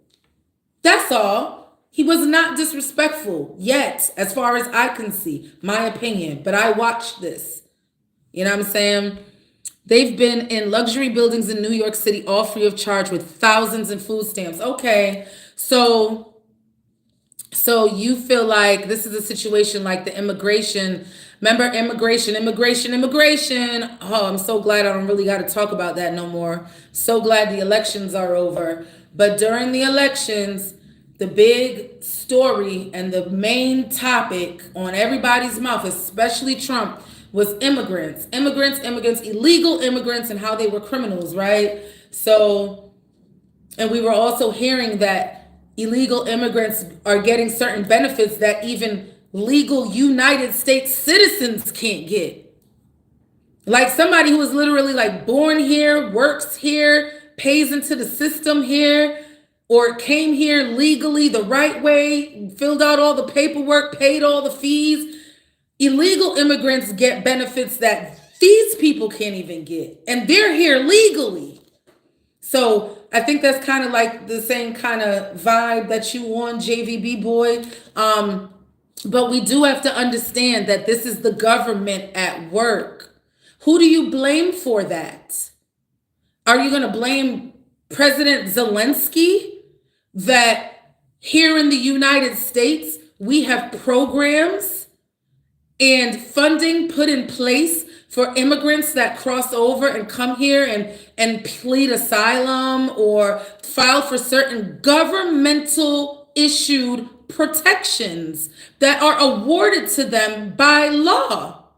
That's all. He was not disrespectful yet, as far as I can see, my opinion. But I watched this. You know what I'm saying? They've been in luxury buildings in New York City, all free of charge, with thousands in food stamps. Okay, so So you feel like this is a situation like the immigration, remember immigration. Oh, I'm so glad I don't really got to talk about that no more. So glad the elections are over. But during the elections, the big story and the main topic on everybody's mouth, especially Trump, was immigrants, illegal immigrants, and how they were criminals, right? So, and we were also hearing that illegal immigrants are getting certain benefits that even legal United States citizens can't get. Like somebody who was literally like born here, works here, pays into the system here, or came here legally the right way, filled out all the paperwork, paid all the fees. Illegal immigrants get benefits that these people can't even get, and they're here legally. So I think that's kind of like the same kind of vibe that you on, JVB boy. But we do have to understand that this is the government at work. Who do you blame for that? Are you going to blame President Zelenskyy that here in the United States we have programs and funding put in place for immigrants that cross over and come here and plead asylum or file for certain governmental issued protections that are awarded to them by law?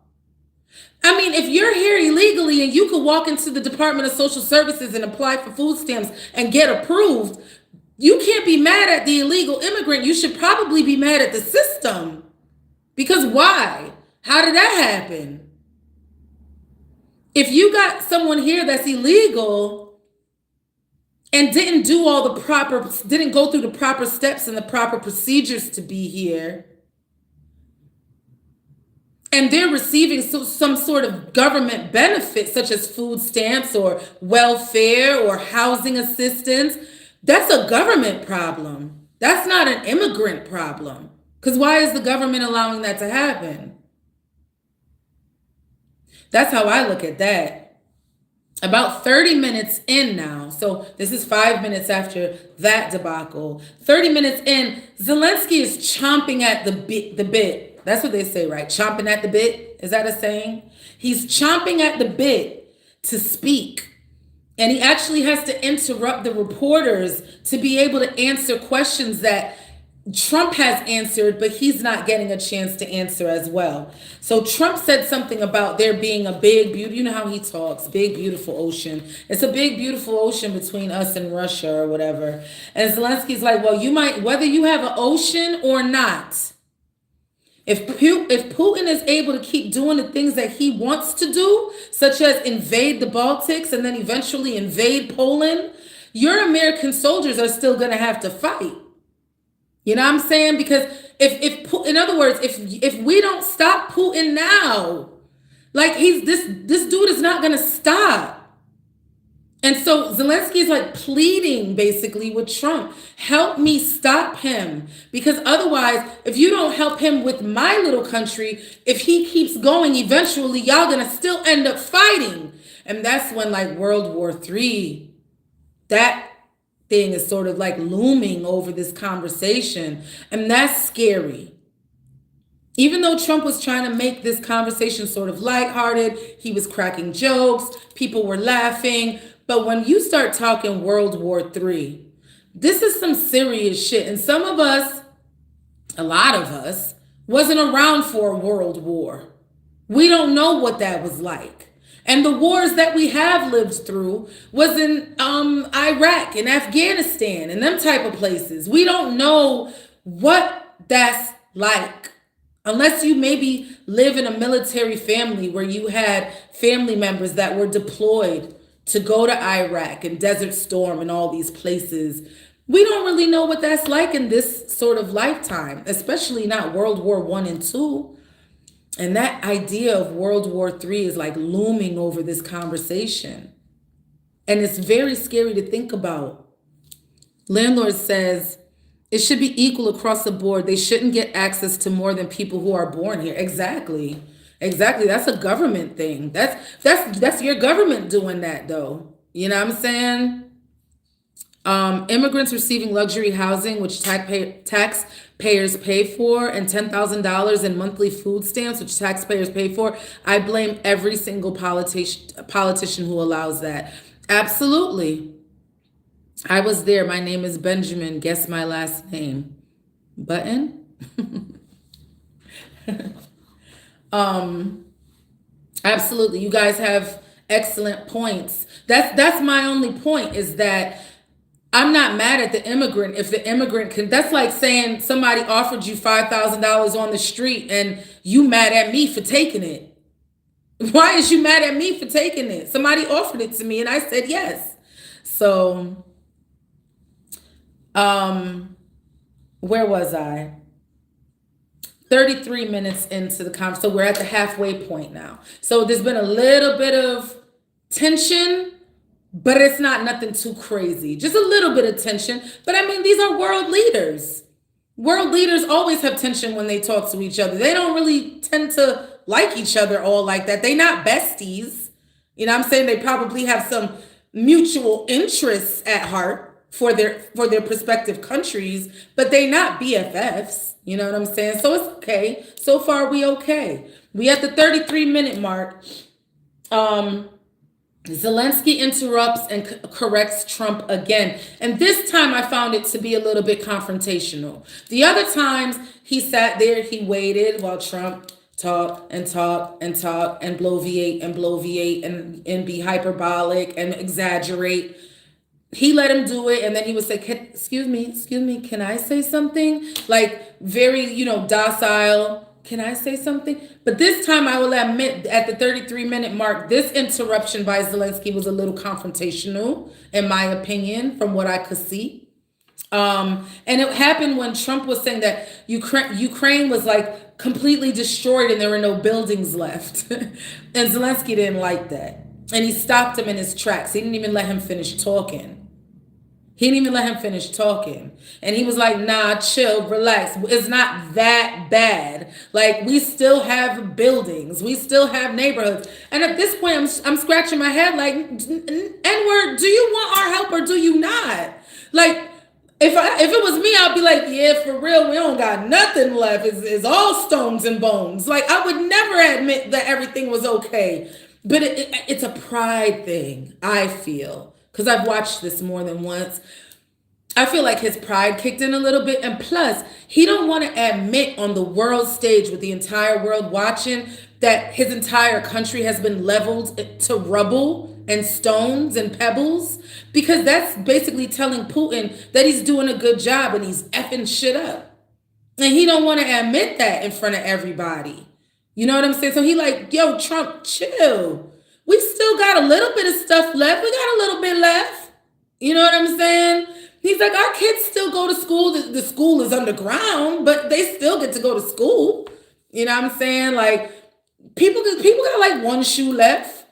I mean, if you're here illegally and you could walk into the Department of Social Services and apply for food stamps and get approved, you can't be mad at the illegal immigrant. You should probably be mad at the system. Because why? How did that happen? If you got someone here that's illegal and didn't go through the proper steps and the proper procedures to be here, and they're receiving some sort of government benefit, such as food stamps or welfare or housing assistance, that's a government problem. That's not an immigrant problem. Because why is the government allowing that to happen? That's how I look at that. About 30 minutes in now, so this is 5 minutes after that debacle. 30 minutes in, Zelenskyy is chomping at the bit. That's what they say, right? Chomping at the bit. Is that a saying? He's chomping at the bit to speak. And he actually has to interrupt the reporters to be able to answer questions that Trump has answered, but he's not getting a chance to answer as well. So Trump said something about there being a big, beautiful, you know how he talks, big, beautiful ocean. It's a big, beautiful ocean between us and Russia or whatever. And Zelensky's like, well, you might, whether you have an ocean or not, if Putin is able to keep doing the things that he wants to do, such as invade the Baltics and then eventually invade Poland, your American soldiers are still going to have to fight. You know what I'm saying? Because if in other words, if we don't stop Putin now, like this dude is not gonna stop. And so Zelenskyy is like pleading basically with Trump, help me stop him. Because otherwise, if you don't help him with my little country, if he keeps going, eventually y'all gonna still end up fighting. And that's when like World War III, that thing is sort of like looming over this conversation. And that's scary. Even though Trump was trying to make this conversation sort of lighthearted, he was cracking jokes, people were laughing. But when you start talking World War III, this is some serious shit. And some of us, a lot of us, wasn't around for a world war. We don't know what that was like. And the wars that we have lived through was in Iraq and Afghanistan and them type of places. We don't know what that's like. Unless you maybe live in a military family where you had family members that were deployed to go to Iraq and Desert Storm and all these places. We don't really know what that's like in this sort of lifetime, especially not World War I and II. And that idea of World War III is like looming over this conversation. And it's very scary to think about. Landlord says it should be equal across the board. They shouldn't get access to more than people who are born here. Exactly. That's a government thing. That's your government doing that though. You know what I'm saying? Immigrants receiving luxury housing, which taxpayers pay for, and $10,000 in monthly food stamps, which taxpayers pay for. I blame every single politician who allows that. Absolutely. I was there. My name is Benjamin. Guess my last name. Button? Absolutely. You guys have excellent points. That's my only point, is that I'm not mad at the immigrant if the immigrant can. That's like saying somebody offered you $5,000 on the street and you mad at me for taking it. Why is you mad at me for taking it? Somebody offered it to me and I said yes. So, where was I? 33 minutes into the conference. So we're at the halfway point now. So there's been a little bit of tension, but it's not nothing too crazy. Just a little bit of tension. But I mean, these are world leaders. World leaders always have tension when they talk to each other. They don't really tend to like each other all like that. They not besties. You know what I'm saying? They probably have some mutual interests at heart for their respective countries, but they not BFFs. You know what I'm saying? So it's okay. So far, we okay. We at the 33-minute mark. Zelenskyy interrupts and corrects Trump again. And this time I found it to be a little bit confrontational. The other times he sat there, he waited while Trump talked and talked and talked and bloviate and be hyperbolic and exaggerate. He let him do it, and then he would say, excuse me, can I say something? Like, very, docile. Can I say something? But this time I will admit, at the 33-minute mark, this interruption by Zelenskyy was a little confrontational, in my opinion, from what I could see. And it happened when Trump was saying that Ukraine was like completely destroyed and there were no buildings left. And Zelenskyy didn't like that. And he stopped him in his tracks. He didn't even let him finish talking. And he was like, nah, chill, relax. It's not that bad. Like, we still have buildings. We still have neighborhoods. And at this point, I'm scratching my head like, N-word, do you want our help or do you not? Like, if it was me, I'd be like, yeah, for real, we don't got nothing left. It's all stones and bones. Like, I would never admit that everything was okay. But it's a pride thing, I feel. Because I've watched this more than once. I feel like his pride kicked in a little bit. And plus, he don't want to admit on the world stage with the entire world watching that his entire country has been leveled to rubble and stones and pebbles. Because that's basically telling Putin that he's doing a good job and he's effing shit up. And he don't want to admit that in front of everybody. You know what I'm saying? So he like, yo, Trump, chill. We still got a little bit of stuff left. We got a little bit left. You know what I'm saying? He's like, our kids still go to school. The school is underground, but they still get to go to school. You know what I'm saying? Like, people got like one shoe left.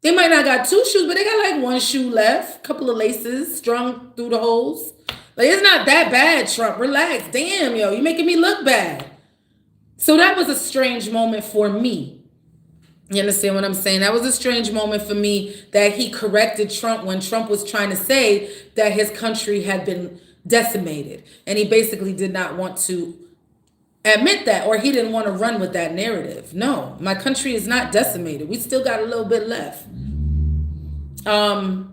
They might not got two shoes, but they got like one shoe left. A couple of laces strung through the holes. Like, it's not that bad, Trump. Relax. Damn, yo, you're making me look bad. So that was a strange moment for me. You understand what I'm saying? That was a strange moment for me that he corrected Trump when Trump was trying to say that his country had been decimated. And he basically did not want to admit that, or he didn't want to run with that narrative. No, my country is not decimated. We still got a little bit left. And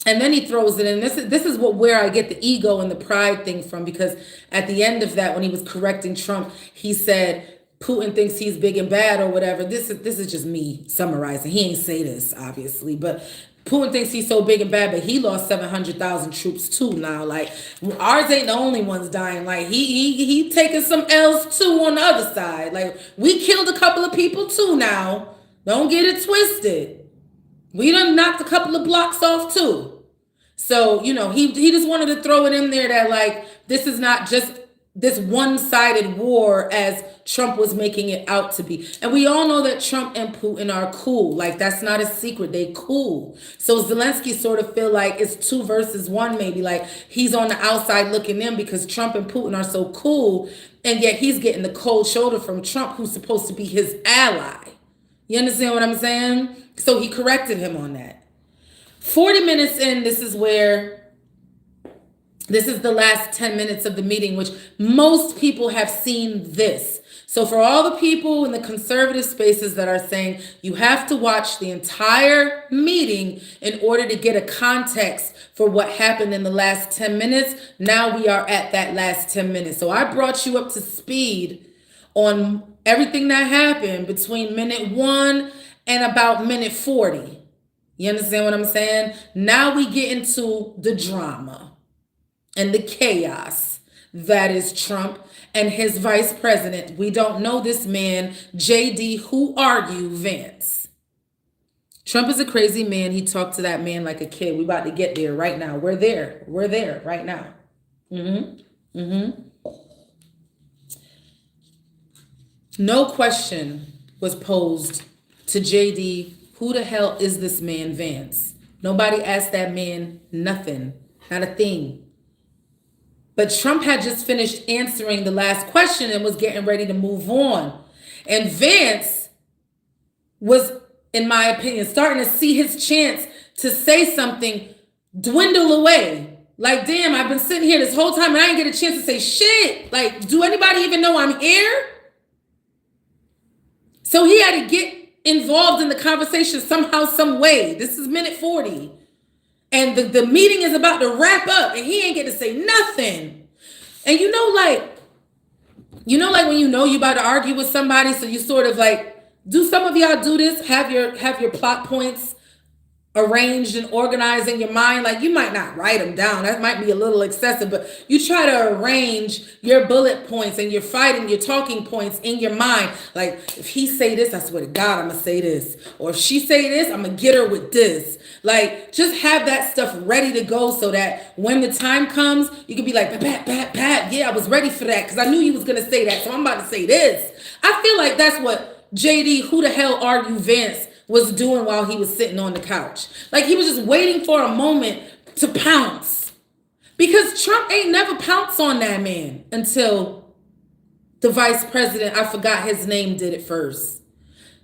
then he throws it in. This is where I get the ego and the pride thing from, because at the end of that, when he was correcting Trump, he said, Putin thinks he's big and bad or whatever. This is just me summarizing. He ain't say this, obviously, but Putin thinks he's so big and bad, but he lost 700,000 troops too now. Like, ours ain't the only ones dying. Like, he taking some L's too on the other side. Like, we killed a couple of people too now. Don't get it twisted. We done knocked a couple of blocks off too. So, he just wanted to throw it in there that, like, this is not just this one-sided war as Trump was making it out to be. And we all know that Trump and Putin are cool. Like, that's not a secret. They cool. So Zelenskyy sort of feel like it's 2 versus 1, maybe. Like, he's on the outside looking in because Trump and Putin are so cool. And yet he's getting the cold shoulder from Trump, who's supposed to be his ally. You understand what I'm saying? So he corrected him on that. 40 minutes in, this is the last 10 minutes of the meeting, which most people have seen this. So for all the people in the conservative spaces that are saying you have to watch the entire meeting in order to get a context for what happened in the last 10 minutes, now we are at that last 10 minutes. So I brought you up to speed on everything that happened between minute 1 and about minute 40. You understand what I'm saying? Now we get into the drama and the chaos that is Trump and his vice president. We don't know this man, JD, who are you, Vance? Trump is a crazy man. He talked to that man like a kid. We about to get there right now. We're there right now. No question was posed to JD, who the hell is this man, Vance? Nobody asked that man nothing, not a thing. But Trump had just finished answering the last question and was getting ready to move on. And Vance was, in my opinion, starting to see his chance to say something dwindle away. Like, damn, I've been sitting here this whole time and I didn't get a chance to say shit. Like, do anybody even know I'm here? So he had to get involved in the conversation somehow, some way. This is minute 40. And the meeting is about to wrap up and he ain't get to say nothing. And like when you about to argue with somebody, so you sort of like, do some of y'all do this? Have your plot points arranged and organized in your mind. Like, you might not write them down. That might be a little excessive, but you try to arrange your bullet points and your talking points in your mind. Like, if he say this, I swear to God, I'm going to say this. Or if she say this, I'm going to get her with this. Like, just have that stuff ready to go so that when the time comes, you can be like, pat. Yeah, I was ready for that because I knew you was going to say that. So I'm about to say this. I feel like that's what JD, who the hell are you, Vance, was doing while he was sitting on the couch. Like, he was just waiting for a moment to pounce. Because Trump ain't never pounced on that man until the vice president, I forgot his name, did it first.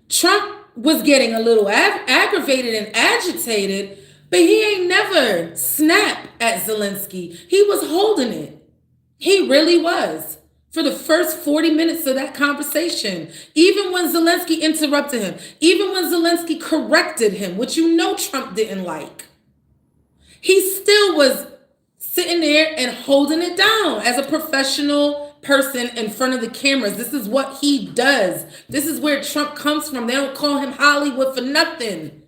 Trump was getting a little aggravated and agitated, but he ain't never snapped at Zelenskyy. He was holding it. He really was. For the first 40 minutes of that conversation, even when Zelenskyy interrupted him, even when Zelenskyy corrected him, which Trump didn't like, he still was sitting there and holding it down as a professional person in front of the cameras. This is what he does. This is where Trump comes from. They don't call him Hollywood for nothing.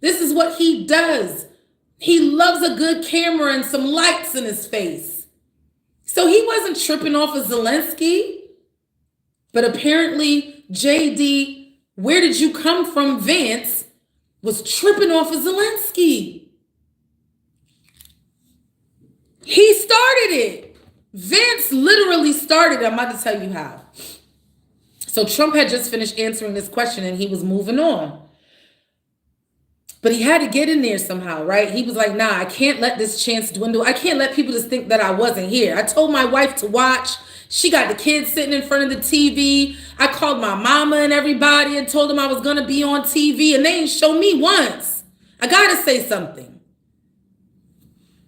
This is what he does. He loves a good camera and some lights in his face. So he wasn't tripping off of Zelenskyy. But apparently, JD, where did you come from, Vance, was tripping off of Zelenskyy. He started it. Vance literally started it. I'm about to tell you how. So Trump had just finished answering this question and he was moving on. But he had to get in there somehow, right? He was like, nah, I can't let this chance dwindle. I can't let people just think that I wasn't here. I told my wife to watch. She got the kids sitting in front of the TV. I called my mama and everybody and told them I was going to be on TV, and they didn't show me once. I got to say something.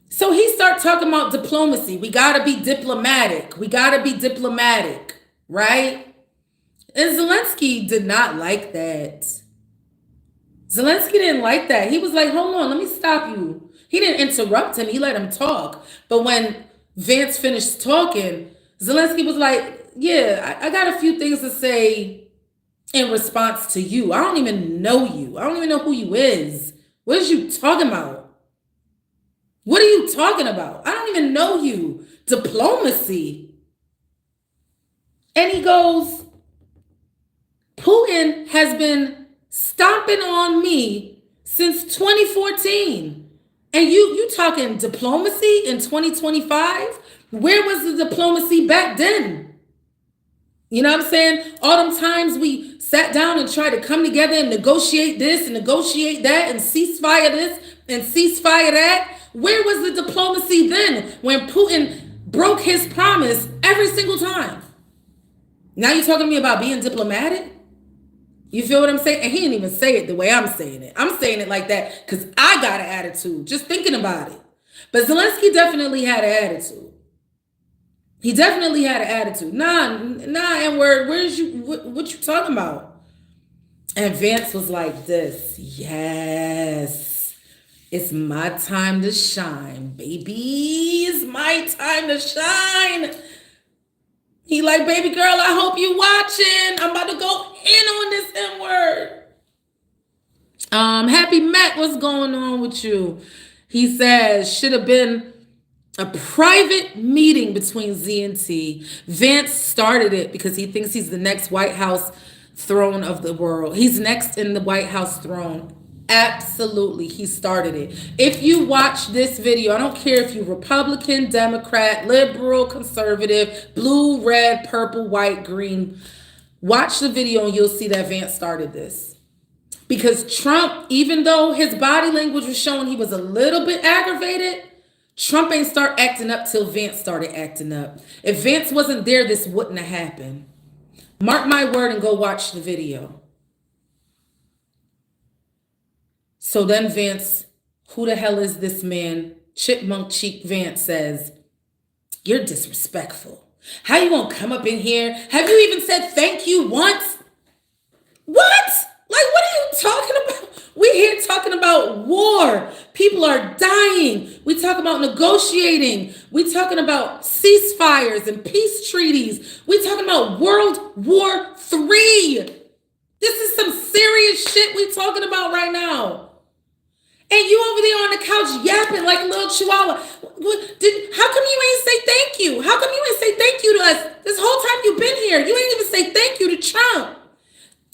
So he started talking about diplomacy. We got to be diplomatic. Right? And Zelenskyy did not like that. Zelenskyy didn't like that. He was like, hold on, let me stop you. He didn't interrupt him. He let him talk. But when Vance finished talking, Zelenskyy was like, yeah, I got a few things to say in response to you. I don't even know you. I don't even know who you is. What is you talking about? What are you talking about? I don't even know you. Diplomacy. And he goes, Putin has been stomping on me since 2014. And you talking diplomacy in 2025? Where was the diplomacy back then? You know what I'm saying? All them times we sat down and tried to come together and negotiate this and negotiate that and ceasefire this and ceasefire that. Where was the diplomacy then when Putin broke his promise every single time? Now you're talking to me about being diplomatic? You feel what I'm saying? And he didn't even say it the way I'm saying it. I'm saying it like that because I got an attitude just thinking about it. But Zelenskyy definitely had an attitude. He definitely had an attitude. Nah, N-word, where's you, what you talking about? And Vance was like this, yes, it's my time to shine, baby. It's my time to shine. He like, baby girl, I hope you watching. I'm about to go in on this N-word. Happy Mac, what's going on with you? He says, should have been a private meeting between Z and T. Vance started it because he thinks he's the next White House throne of the world. He's next in the White House throne. Absolutely, he started it. If you watch this video, I don't care if you're Republican, Democrat, liberal, conservative, blue, red, purple, white, green, watch the video and you'll see that Vance started this. Because Trump, even though his body language was showing he was a little bit aggravated, Trump ain't start acting up till Vance started acting up. If Vance wasn't there, this wouldn't have happened. Mark my word and go watch the video. So then Vance, who the hell is this man? Chipmunk Cheek Vance says, you're disrespectful. How you gonna come up in here? Have you even said thank you once? What? Like, what are you talking about? We're here talking about war. People are dying. We talk about negotiating. We talking about ceasefires and peace treaties. We talking about World War III. This is some serious shit we talking about right now. And you over there on the couch yapping like a little chihuahua. How come you ain't say thank you? How come you ain't say thank you to us this whole time you've been here? You ain't even say thank you to Trump.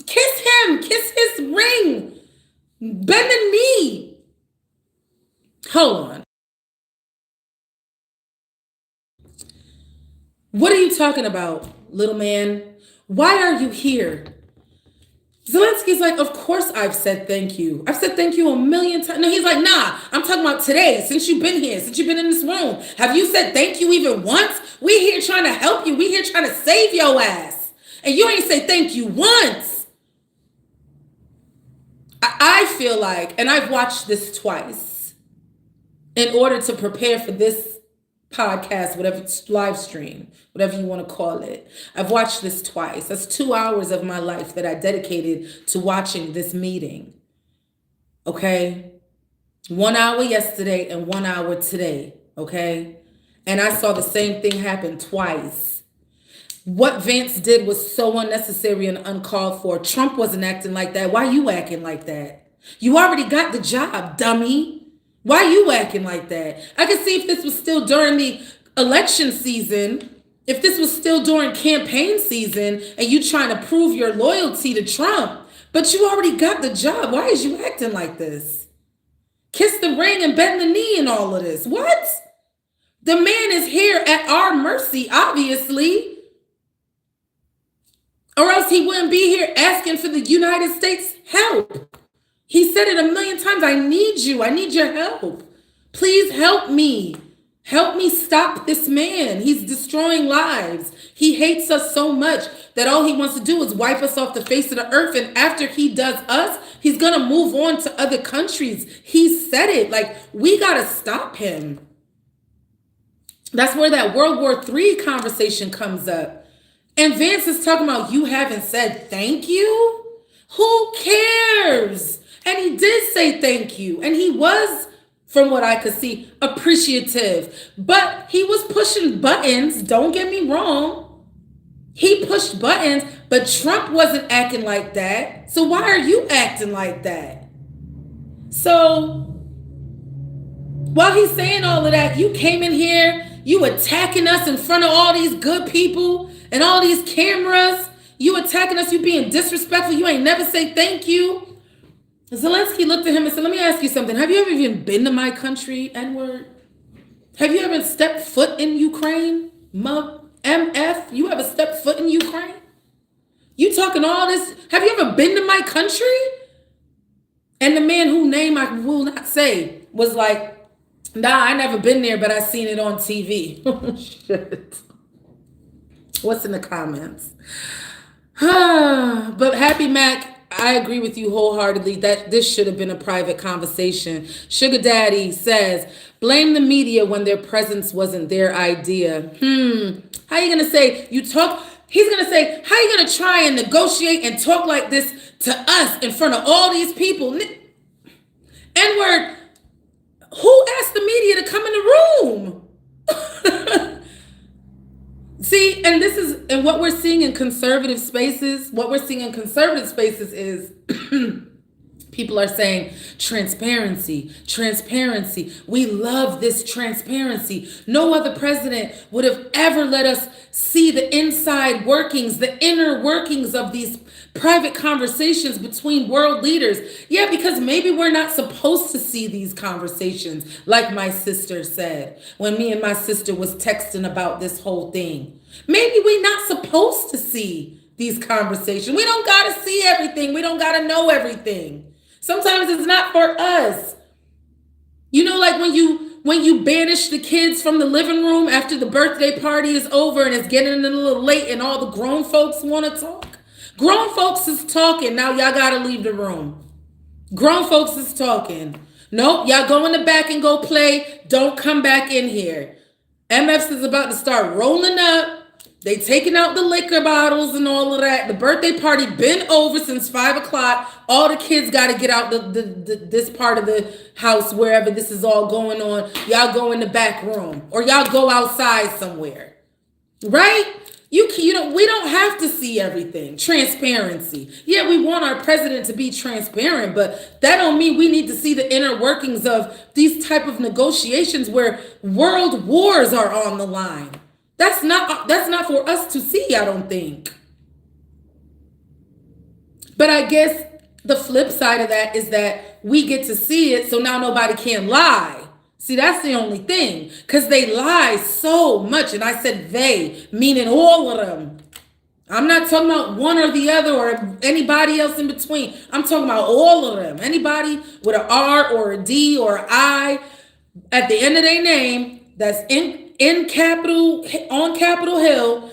Kiss him. Kiss his ring. Bend the knee. Hold on. What are you talking about, little man? Why are you here? Zelenskyy's like, of course I've said thank you. I've said thank you a million times. No, he's like, nah, I'm talking about today, since you've been here, since you've been in this room. Have you said thank you even once? We here trying to help you. We here trying to save your ass. And you ain't say thank you once. I feel like, and I've watched this twice, in order to prepare for this podcast, whatever, live stream, whatever you want to call it. I've watched this twice. That's 2 hours of my life that I dedicated to watching this meeting. Okay? 1 hour yesterday and 1 hour today. Okay? And I saw the same thing happen twice. What Vance did was so unnecessary and uncalled for. Trump wasn't acting like that. Why you acting like that? You already got the job, dummy. Why you acting like that? I could see if this was still during the election season, if this was still during campaign season and you trying to prove your loyalty to Trump, but you already got the job. Why is you acting like this? Kiss the ring and bend the knee and all of this. What? The man is here at our mercy, obviously. Or else he wouldn't be here asking for the United States help. He said it a million times. I need you. I need your help. Please help me. Help me stop this man. He's destroying lives. He hates us so much that all he wants to do is wipe us off the face of the earth. And after he does us, he's going to move on to other countries. He said it. Like, we got to stop him. That's where that World War III conversation comes up. And Vance is talking about you haven't said thank you? Who cares? And he did say thank you. And he was, from what I could see, appreciative. But he was pushing buttons. Don't get me wrong. He pushed buttons, but Trump wasn't acting like that. So why are you acting like that? So while he's saying all of that, you came in here, you attacking us in front of all these good people and all these cameras. You attacking us, you being disrespectful. You ain't never say thank you. Zelenskyy looked at him and said, let me ask you something. Have you ever even been to my country, N-word? Have you ever stepped foot in Ukraine? MF, you ever stepped foot in Ukraine? You talking all this? Have you ever been to my country? And the man whose name I will not say was like, nah, I never been there, but I seen it on TV. Oh, shit. What's in the comments? But Happy Mac, I agree with you wholeheartedly that this should have been a private conversation. Sugar Daddy says, blame the media when their presence wasn't their idea. How you gonna say you talk? He's gonna say, how you gonna try and negotiate and talk like this to us in front of all these people? N-word, who asked the media to come in the room? See, and what we're seeing in conservative spaces, is people are saying transparency, transparency. We love this transparency. No other president would have ever let us see the inside workings, the inner workings of these private conversations between world leaders. Yeah, because maybe we're not supposed to see these conversations, like my sister said when me and my sister was texting about this whole thing. Maybe we're not supposed to see these conversations. We don't gotta see everything. We don't gotta know everything. Sometimes it's not for us. You know, like when you banish the kids from the living room after the birthday party is over and it's getting a little late and all the grown folks want to talk. Grown folks is talking. Now y'all gotta leave the room. Grown folks is talking. Nope, y'all go in the back and go play. Don't come back in here. MFs is about to start rolling up. They taking out the liquor bottles and all of that. The birthday party been over since 5 o'clock. All the kids got to get out this part of the house, wherever this is all going on. Y'all go in the back room or y'all go outside somewhere, right? We don't have to see everything. Transparency. Yeah, we want our president to be transparent, but that don't mean we need to see the inner workings of these type of negotiations where world wars are on the line. That's not for us to see, I don't think. But I guess the flip side of that is that we get to see it, so now nobody can lie. See, that's the only thing, because they lie so much. And I said they, meaning all of them. I'm not talking about one or the other or anybody else in between. I'm talking about all of them. Anybody with an R or a D or an I at the end of their name that's on Capitol Hill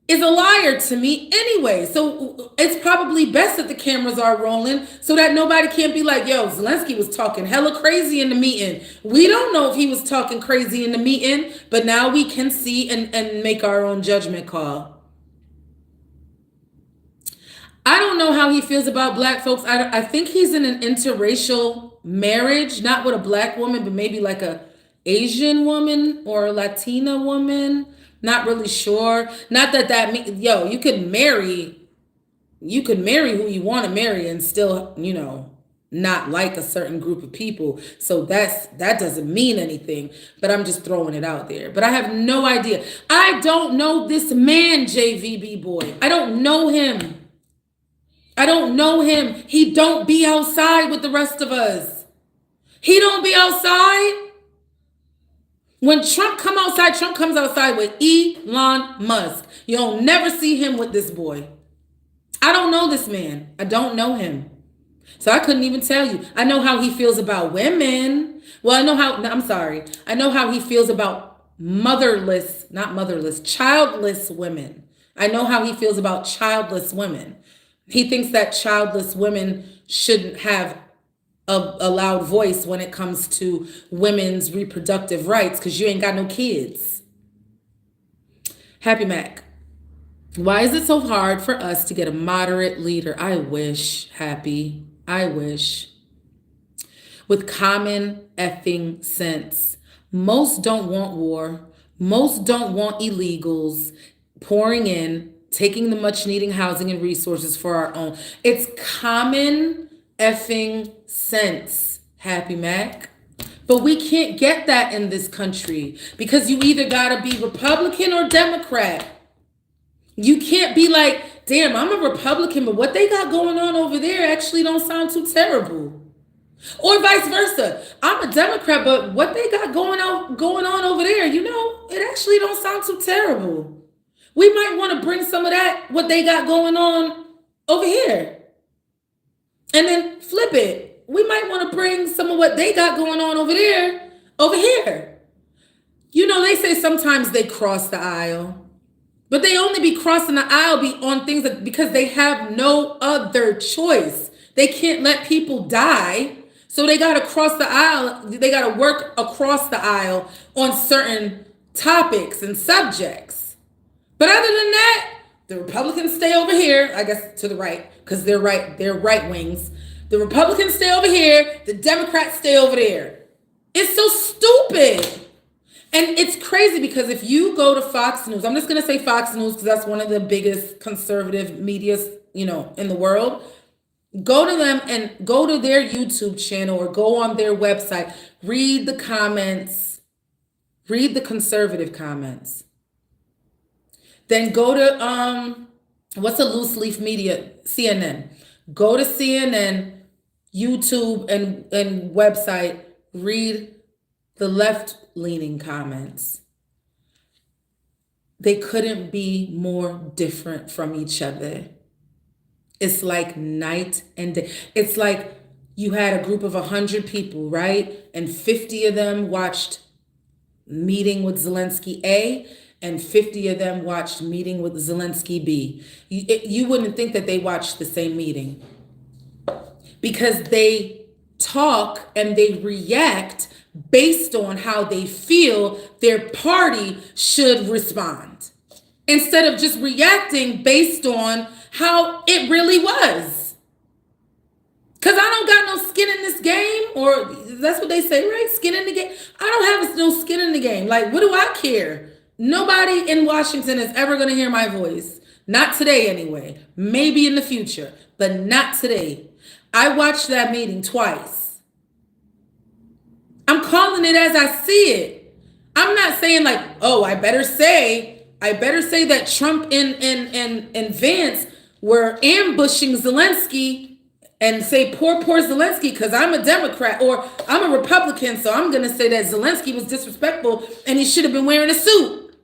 is a liar to me anyway. So it's probably best that the cameras are rolling so that nobody can't be like, yo, Zelenskyy was talking hella crazy in the meeting. We don't know if he was talking crazy in the meeting, but now we can see and make our own judgment call. I don't know how he feels about black folks. I think he's in an interracial marriage, not with a black woman, but maybe like a Asian woman or a Latina woman. Not really sure. Not that means, you could marry who you want to marry and still, not like a certain group of people. So that doesn't mean anything, but I'm just throwing it out there. But I have no idea. I don't know this man, JVB boy. I don't know him. He don't be outside with the rest of us. He don't be outside. When Trump comes outside with Elon Musk. You'll never see him with this boy. I don't know this man. I don't know him. So I couldn't even tell you. I know how he feels about women. Well, I know how he feels about childless women. I know how he feels about childless women. He thinks that childless women shouldn't have a loud voice when it comes to women's reproductive rights because you ain't got no kids. Happy Mac. Why is it so hard for us to get a moderate leader? I wish, Happy. I wish. With common effing sense. Most don't want war. Most don't want illegals pouring in, taking the much needed housing and resources for our own. It's common effing sense, Happy Mac. But we can't get that in this country because you either gotta be Republican or Democrat. You can't be like, damn, I'm a Republican, but what they got going on over there actually don't sound too terrible. Or vice versa. I'm a Democrat, but what they got going on over there, it actually don't sound too terrible. We might want to bring some of that, what they got going on over here. And then flip it. We might want to bring some of what they got going on over there, over here. They say sometimes they cross the aisle, but they only be crossing the aisle on things because they have no other choice. They can't let people die. So they got to cross the aisle. They got to work across the aisle on certain topics and subjects. But other than that, the Republicans stay over here, I guess to the right, because they're right wings. The Republicans stay over here, the Democrats stay over there. It's so stupid. And it's crazy because if you go to Fox News, I'm just going to say Fox News because that's one of the biggest conservative medias, in the world. Go to them and go to their YouTube channel or go on their website. Read the comments. Read the conservative comments. Then go to, what's a loose leaf media? CNN. Go to CNN, YouTube, and website. Read the left-leaning comments. They couldn't be more different from each other. It's like night and day. It's like you had a group of 100 people, right? And 50 of them watched Meeting with Zelenskyy A, and 50 of them watched Meeting with Zelenskyy B. You wouldn't think that they watched the same meeting because they talk and they react based on how they feel their party should respond, instead of just reacting based on how it really was. Because I don't got no skin in this game, or that's what they say, right? Skin in the game. I don't have no skin in the game. Like, what do I care? Nobody in Washington is ever going to hear my voice. Not today, anyway. Maybe in the future, but not today. I watched that meeting twice. I'm calling it as I see it. I'm not saying like, oh, I better say that Trump and Vance were ambushing Zelenskyy and say poor Zelenskyy because I'm a Democrat or I'm a Republican, so I'm going to say that Zelenskyy was disrespectful and he should have been wearing a suit.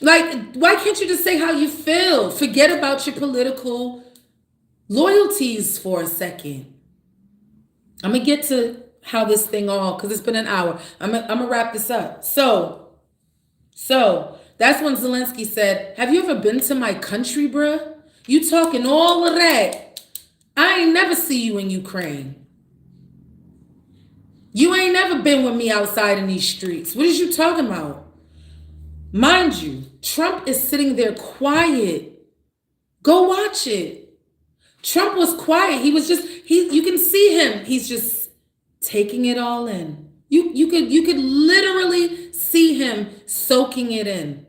Like, why can't you just say how you feel? Forget about your political loyalties for a second. I'm going to get to how this thing all, because it's been an hour. I'm going to wrap this up. So that's when Zelenskyy said, have you ever been to my country, bruh? You talking all of that. I ain't never see you in Ukraine. You ain't never been with me outside in these streets. What is you talking about? Mind you, Trump is sitting there quiet. Go watch it. Trump was quiet. He was just, you can see him. He's just taking it all in. You could literally see him soaking it in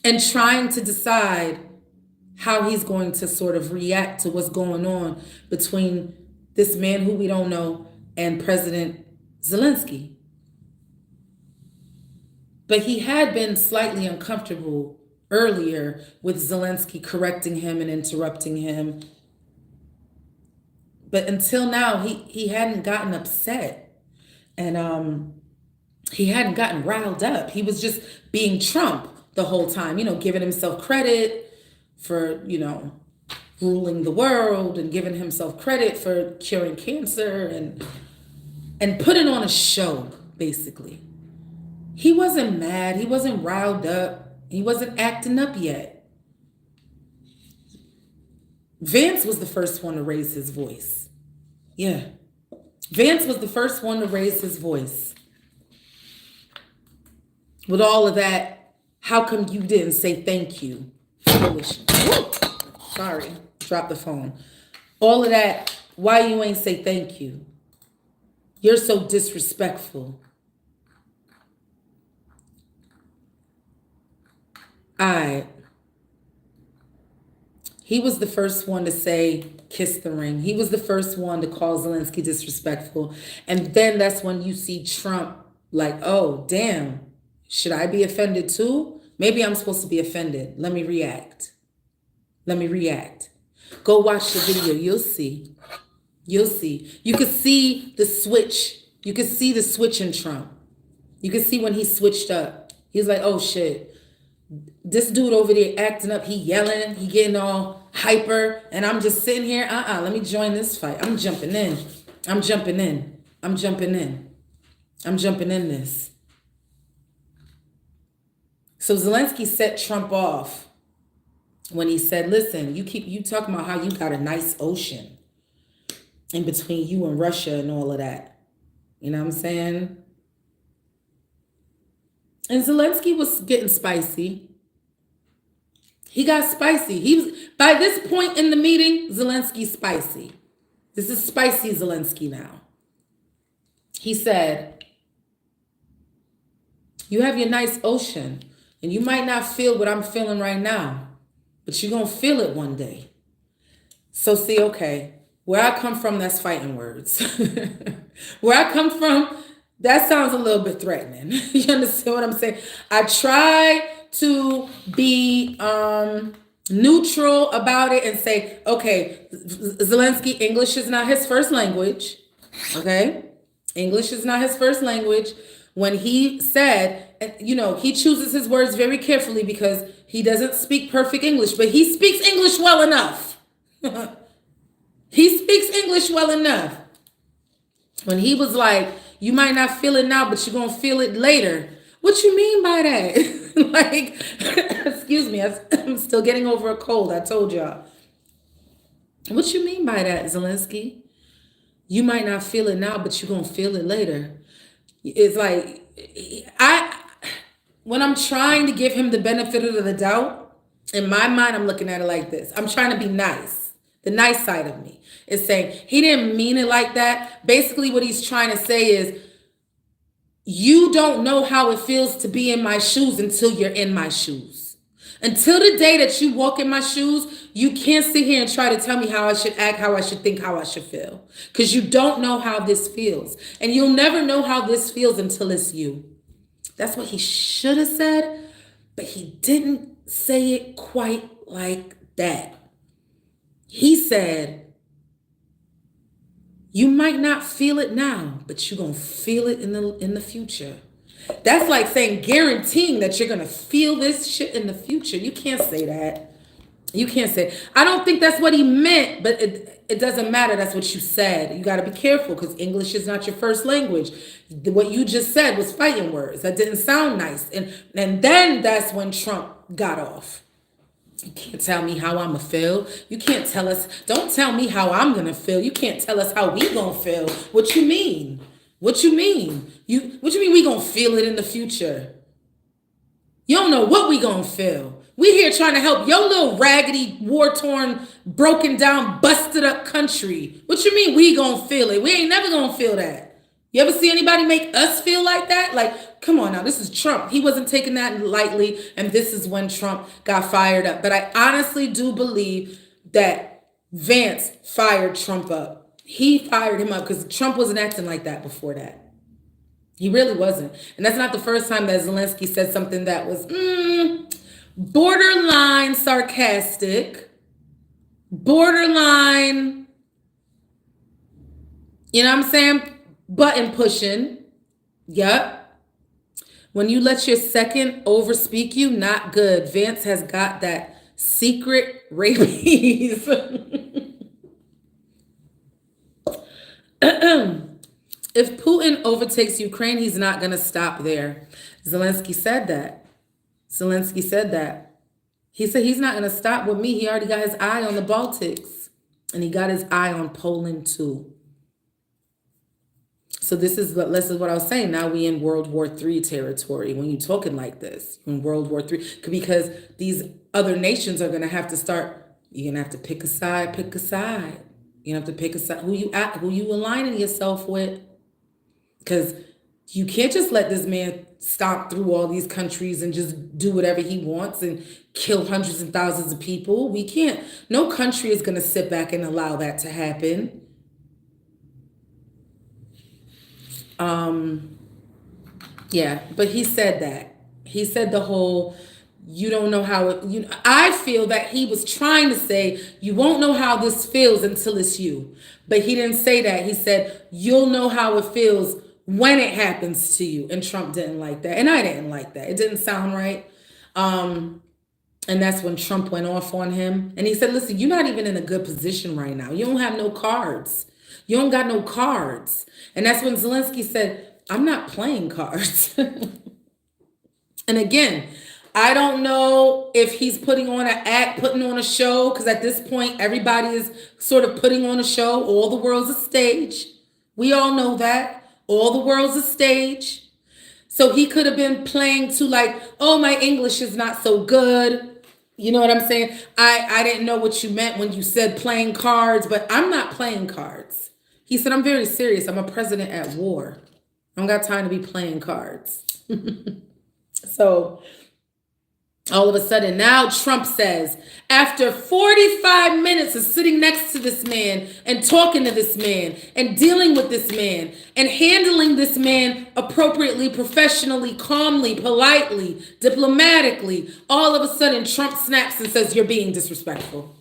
and trying to decide how he's going to sort of react to what's going on between this man who we don't know and President Zelenskyy. But he had been slightly uncomfortable earlier with Zelenskyy correcting him and interrupting him. But until now, he hadn't gotten upset. And he hadn't gotten riled up. He was just being Trump the whole time, giving himself credit for, ruling the world and giving himself credit for curing cancer and putting on a show, basically. He wasn't mad. He wasn't riled up. He wasn't acting up yet. Vance was the first one to raise his voice. Yeah. Vance was the first one to raise his voice. With all of that, how come you didn't say thank you? Sorry, dropped the phone. All of that, why you ain't say thank you? You're so disrespectful. He was the first one to say, kiss the ring. He was the first one to call Zelenskyy disrespectful. And then that's when you see Trump like, oh, damn, should I be offended too? Maybe I'm supposed to be offended. Let me react. Go watch the video. You'll see. You could see the switch. You could see the switch in Trump. You could see when he switched up. He's like, oh, shit. This dude over there acting up, he yelling, he getting all hyper, and I'm just sitting here, let me join this fight. I'm jumping in this. So Zelenskyy set Trump off when he said, listen, you talking about how you got a nice ocean. in between you and Russia and all of that. You know what I'm saying? And Zelensky was getting spicy. He got spicy. He was, by this point in the meeting, Zelensky's spicy. This is spicy Zelensky now. He said, you have your nice ocean, and you might not feel what I'm feeling right now, but you're going to feel it one day. So see, okay, where I come from, that's fighting words. Where I come from, that sounds a little bit threatening. You understand what I'm saying? I try to be neutral about it and say, okay, Zelensky, English is not his first language. Okay? English is not his first language. When he said, you know, he chooses his words very carefully because he doesn't speak perfect English, but he speaks English well enough. He speaks English well enough. When he was like, you might not feel it now, but you're going to feel it later. What you mean by that? Like, excuse me, I'm still getting over a cold, I told y'all. What you mean by that, Zelensky? You might not feel it now, but you're going to feel it later. It's like, when I'm trying to give him the benefit of the doubt, in my mind, I'm looking at it like this. I'm trying to be nice. The nice side of me is saying, he didn't mean it like that. Basically, what he's trying to say is, you don't know how it feels to be in my shoes until you're in my shoes. Until the day that you walk in my shoes, you can't sit here and try to tell me how I should act, how I should think, how I should feel. Because you don't know how this feels. And you'll never know how this feels until it's you. That's what he should have said, but he didn't say it quite like that. He said, you might not feel it now, but you're going to feel it in the future. That's like saying, guaranteeing that you're going to feel this shit in the future. You can't say that. You can't say, I don't think that's what he meant, but it doesn't matter. That's what you said. You got to be careful because English is not your first language. What you just said was fighting words. That didn't sound nice. And then that's when Trump got off. You can't tell me how I'm going to feel. You can't tell us, don't tell me how I'm going to feel. You can't tell us how we going to feel. What you mean? What you mean? What you mean we going to feel it in the future? You don't know what we going to feel. We here trying to help your little raggedy, war-torn, broken down, busted up country. What you mean we going to feel it? We ain't never going to feel that. You ever see anybody make us feel like that? Like, come on now, this is Trump. He wasn't taking that lightly, and this is when Trump got fired up. But I honestly do believe that Vance fired Trump up. He fired him up because Trump wasn't acting like that before that. He really wasn't. And that's not the first time that Zelensky said something that was borderline sarcastic, borderline, you know what I'm saying? Button pushing. Yep. When you let your second overspeak you, not good. Vance has got that secret rabies. If Putin overtakes Ukraine, he's not going to stop there. Zelensky said that. Zelensky said that. He said he's not going to stop with me. He already got his eye on the Baltics. And he got his eye on Poland too. So this is what I was saying. Now we in World War III territory when you're talking like this. In World War III. Because these other nations are going to have to start, you're going to have to pick a side, pick a side. You have to pick a side. Who you aligning yourself with. Because you can't just let this man stomp through all these countries and just do whatever he wants and kill hundreds and thousands of people. We can't. No country is going to sit back and allow that to happen. Yeah, but he said that. He said the whole, you don't know how it, I feel that he was trying to say, you won't know how this feels until it's you. But he didn't say that. He said, you'll know how it feels when it happens to you. And Trump didn't like that. And I didn't like that. It didn't sound right. And that's when Trump went off on him. And he said, listen, you're not even in a good position right now. You don't have no cards. You don't got no cards. And that's when Zelensky said, I'm not playing cards. And again, I don't know if he's putting on an act, putting on a show, because at this point, everybody is sort of putting on a show. All the world's a stage. We all know that. All the world's a stage. So he could have been playing to like, oh, my English is not so good. You know what I'm saying? I didn't know what you meant when you said playing cards, but I'm not playing cards. He said, I'm very serious. I'm a president at war. I don't got time to be playing cards. So all of a sudden, now Trump says, after 45 minutes of sitting next to this man and talking to this man and dealing with this man and handling this man appropriately, professionally, calmly, politely, diplomatically, all of a sudden Trump snaps and says, you're being disrespectful.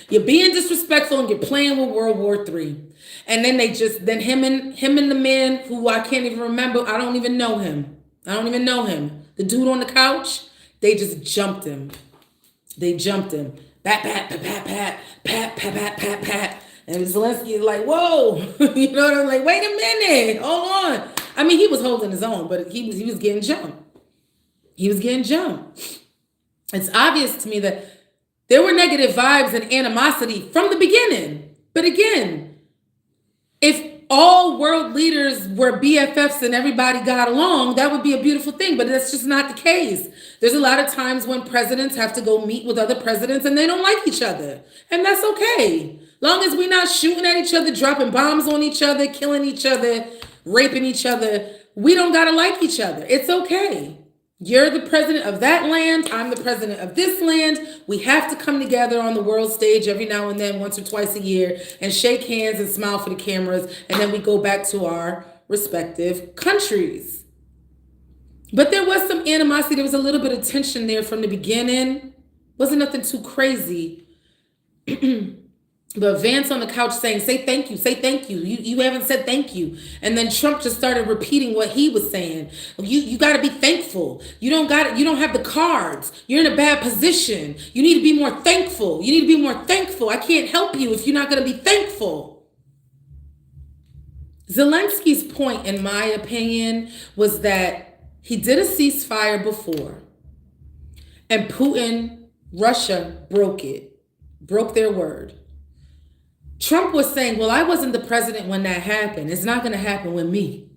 You're being disrespectful and you're playing with World War III. And then then him and the man who I can't even remember, I don't even know him. The dude on the couch, they just jumped him. Pat, pat, pat, pat, pat, pat, pat, pat, pat, pat. And Zelenskyy is like, whoa. You know what I'm like? Wait a minute. Hold on. I mean, he was holding his own, but he was getting jumped. It's obvious to me that there were negative vibes and animosity from the beginning. But again, if all world leaders were BFFs and everybody got along, that would be a beautiful thing. But that's just not the case. There's a lot of times when presidents have to go meet with other presidents and they don't like each other. And that's okay. Long as we're not shooting at each other, dropping bombs on each other, killing each other, raping each other, we don't got to like each other. It's okay. You're the president of that land. I'm the president of this land. We have to come together on the world stage every now and then, once or twice a year, and shake hands and smile for the cameras. And then we go back to our respective countries. But there was some animosity. There was a little bit of tension there from the beginning. Wasn't nothing too crazy. But Vance on the couch saying, say thank you, say thank you. You haven't said thank you. And then Trump just started repeating what he was saying. You got to be thankful. You don't have the cards. You're in a bad position. You need to be more thankful. I can't help you if you're not going to be thankful. Zelensky's point, in my opinion, was that he did a ceasefire before. And Putin, Russia, broke their word. Trump was saying, well, I wasn't the president when that happened. It's not going to happen with me.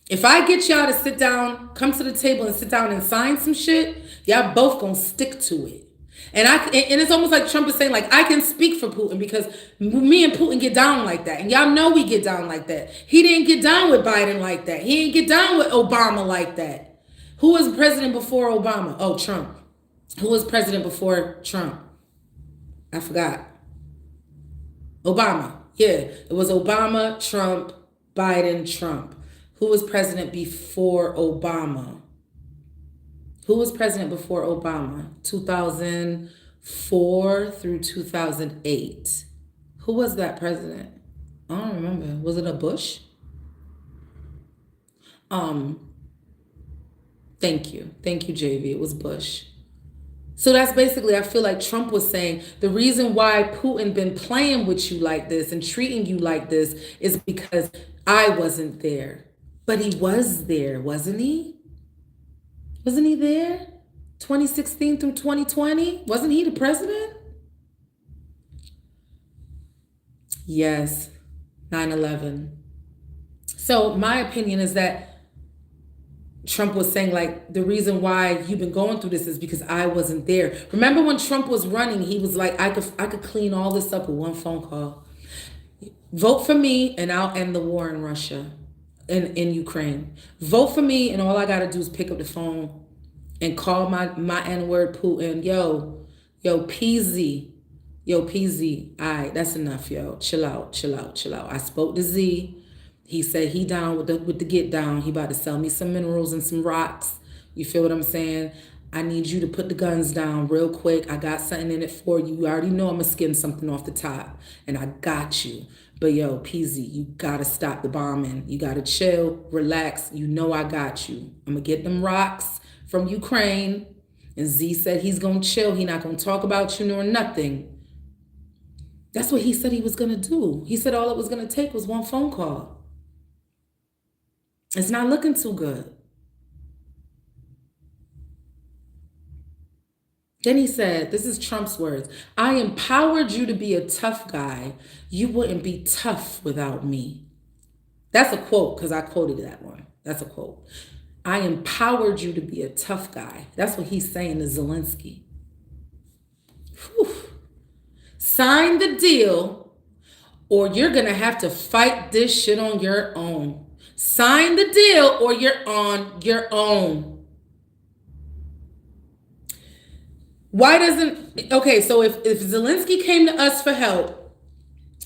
If I get y'all to sit down, come to the table and sit down and sign some shit, y'all both going to stick to it. And it's almost like Trump is saying, like, I can speak for Putin because me and Putin get down like that. And y'all know we get down like that. He didn't get down with Biden like that. He didn't get down with Obama like that. Who was president before Obama? Oh, Trump. Who was president before Trump? I forgot. Obama. Yeah, it was Obama, Trump, Biden, Trump. Who was president before Obama? 2004 through 2008. Who was that president? I don't remember. Was it a Bush? Thank you, JV. It was Bush. So that's basically, I feel like Trump was saying, the reason why Putin been playing with you like this and treating you like this is because I wasn't there. But he was there, wasn't he? Wasn't he there? 2016 through 2020? Wasn't he the president? Yes, 9/11. So my opinion is that Trump was saying, like, the reason why you've been going through this is because I wasn't there. Remember when Trump was running, he was like, I could clean all this up with one phone call. Vote for me and I'll end the war in Russia, in Ukraine. Vote for me and all I got to do is pick up the phone and call my N-word Putin. Yo, PZ. All right, that's enough, yo. Chill out. I spoke to Z. He said he down with the get down. He about to sell me some minerals and some rocks. You feel what I'm saying? I need you to put the guns down real quick. I got something in it for you. You already know I'm going to skin something off the top. And I got you. But yo, PZ, you got to stop the bombing. You got to chill, relax. You know I got you. I'm going to get them rocks from Ukraine. And Z said he's going to chill. He not going to talk about you nor nothing. That's what he said he was going to do. He said all it was going to take was one phone call. It's not looking too good. Then he said, this is Trump's words, I empowered you to be a tough guy. You wouldn't be tough without me. That's a quote because I quoted that one. That's a quote. I empowered you to be a tough guy. That's what he's saying to Zelenskyy. Whew. Sign the deal or you're going to have to fight this shit on your own. Sign the deal or you're on your own. Why doesn't, okay, so if Zelenskyy came to us for help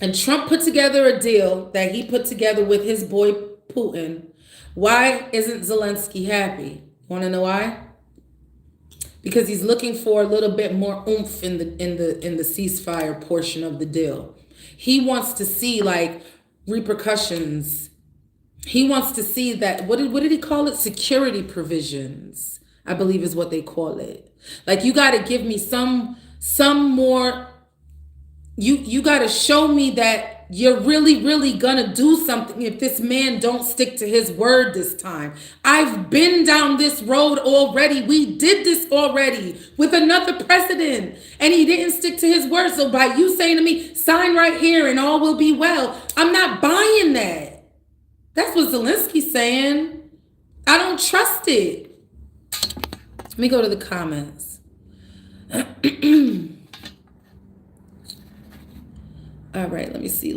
and Trump put together a deal that he put together with his boy Putin, why isn't Zelenskyy happy? Want to know why? Because he's looking for a little bit more oomph in the ceasefire portion of the deal. He wants to see like repercussions. He wants to see that, what did he call it? Security provisions, I believe is what they call it. Like, you got to give me some more, you got to show me that you're really, really gonna do something if this man don't stick to his word this time. I've been down this road already. We did this already with another president and he didn't stick to his word. So by you saying to me, sign right here and all will be well, I'm not buying that. That's what Zelensky's saying. I don't trust it. Let me go to the comments. All right, let me see.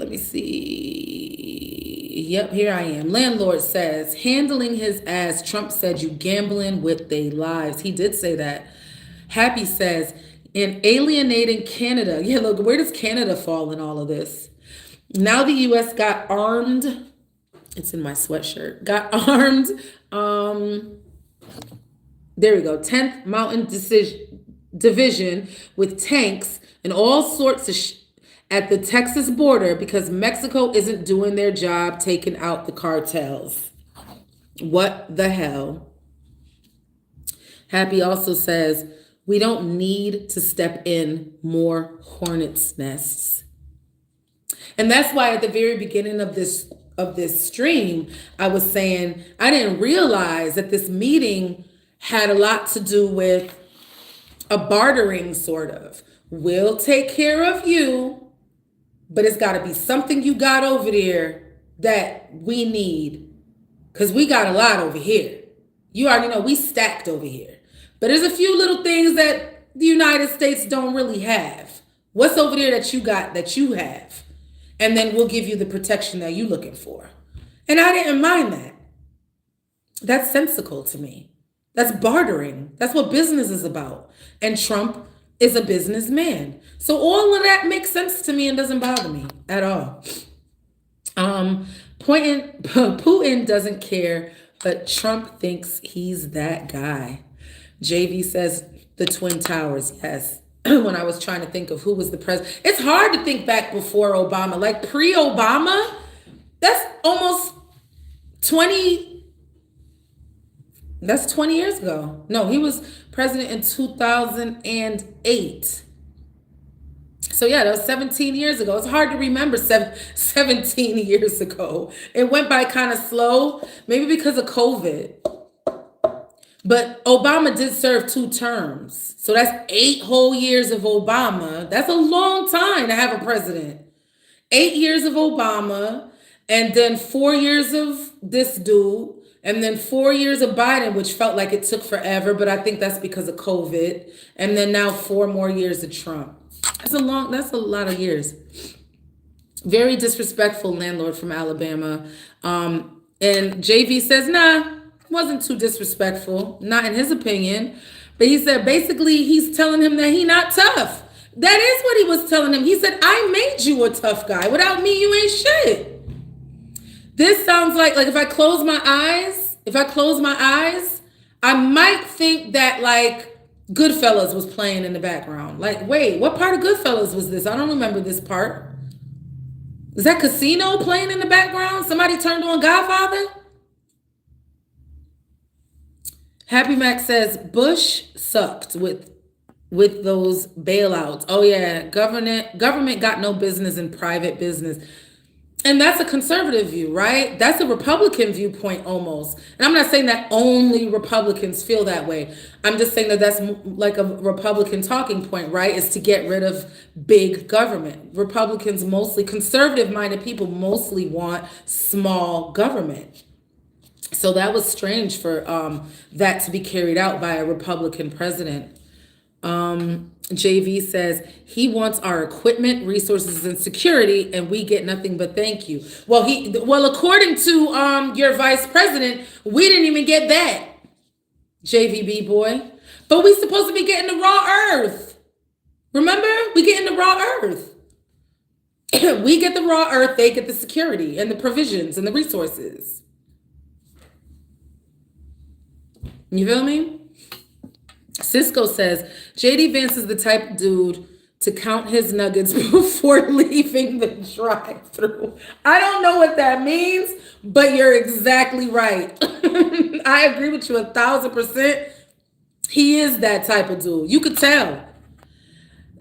Yep, here I am. Landlord says, handling his ass. Trump said, you gambling with their lives. He did say that. Happy says, in alienating Canada. Yeah, look, where does Canada fall in all of this? Now the U.S. got armed. It's in my sweatshirt. Got armed. There we go. 10th Mountain Division with tanks and all sorts of at the Texas border because Mexico isn't doing their job taking out the cartels. What the hell? Happy also says, we don't need to step in more hornets' nests. And that's why at the very beginning of this stream, I was saying I didn't realize that this meeting had a lot to do with a bartering sort of. We'll take care of you, but it's got to be something you got over there that we need, because we got a lot over here. You already know we stacked over here. But there's a few little things that the United States don't really have. What's over there that you got that you have? And then we'll give you the protection that you're looking for. And I didn't mind that. That's sensical to me. That's bartering. That's what business is about. And Trump is a businessman. So all of that makes sense to me and doesn't bother me at all. Putin doesn't care, but Trump thinks he's that guy. JV says the Twin Towers. Yes. When I was trying to think of who was the president. It's hard to think back before Obama. Like pre-Obama, that's almost 20 years ago. No, he was president in 2008. So yeah, that was 17 years ago. It's hard to remember 17 years ago. It went by kind of slow, maybe because of COVID. But Obama did serve 2 terms. So that's 8 whole years of Obama. That's a long time to have a president. 8 years of Obama, and then 4 years of this dude, and then 4 years of Biden, which felt like it took forever, but I think that's because of COVID. And then now 4 more years of Trump. That's a lot of years. Very disrespectful landlord from Alabama. And JV says, nah, wasn't too disrespectful, not in his opinion. But he said basically he's telling him that he not tough. That is what he was telling him. He said, I made you a tough guy. Without me, you ain't shit. This sounds like if I close my eyes, I might think that like Goodfellas was playing in the background. Like, wait, what part of Goodfellas was this? I don't remember this part. Is that Casino playing in the background? Somebody turned on Godfather? Happy Mac says, Bush sucked with those bailouts. Oh yeah, government got no business in private business. And that's a conservative view, right? That's a Republican viewpoint almost. And I'm not saying that only Republicans feel that way. I'm just saying that that's like a Republican talking point, right? Is to get rid of big government. Republicans mostly, conservative minded people mostly want small government. So that was strange for that to be carried out by a Republican president. JV says he wants our equipment, resources, and security, and we get nothing but thank you. Well, according to your vice president, we didn't even get that, JVB boy. But we supposed to be getting the raw earth. Remember, we getting the raw earth. We get the raw earth, they get the security and the provisions and the resources. You feel me? Cisco says, JD Vance is the type of dude to count his nuggets before leaving the drive-thru. I don't know what that means, but you're exactly right. I agree with you 1,000%. He is that type of dude. You could tell.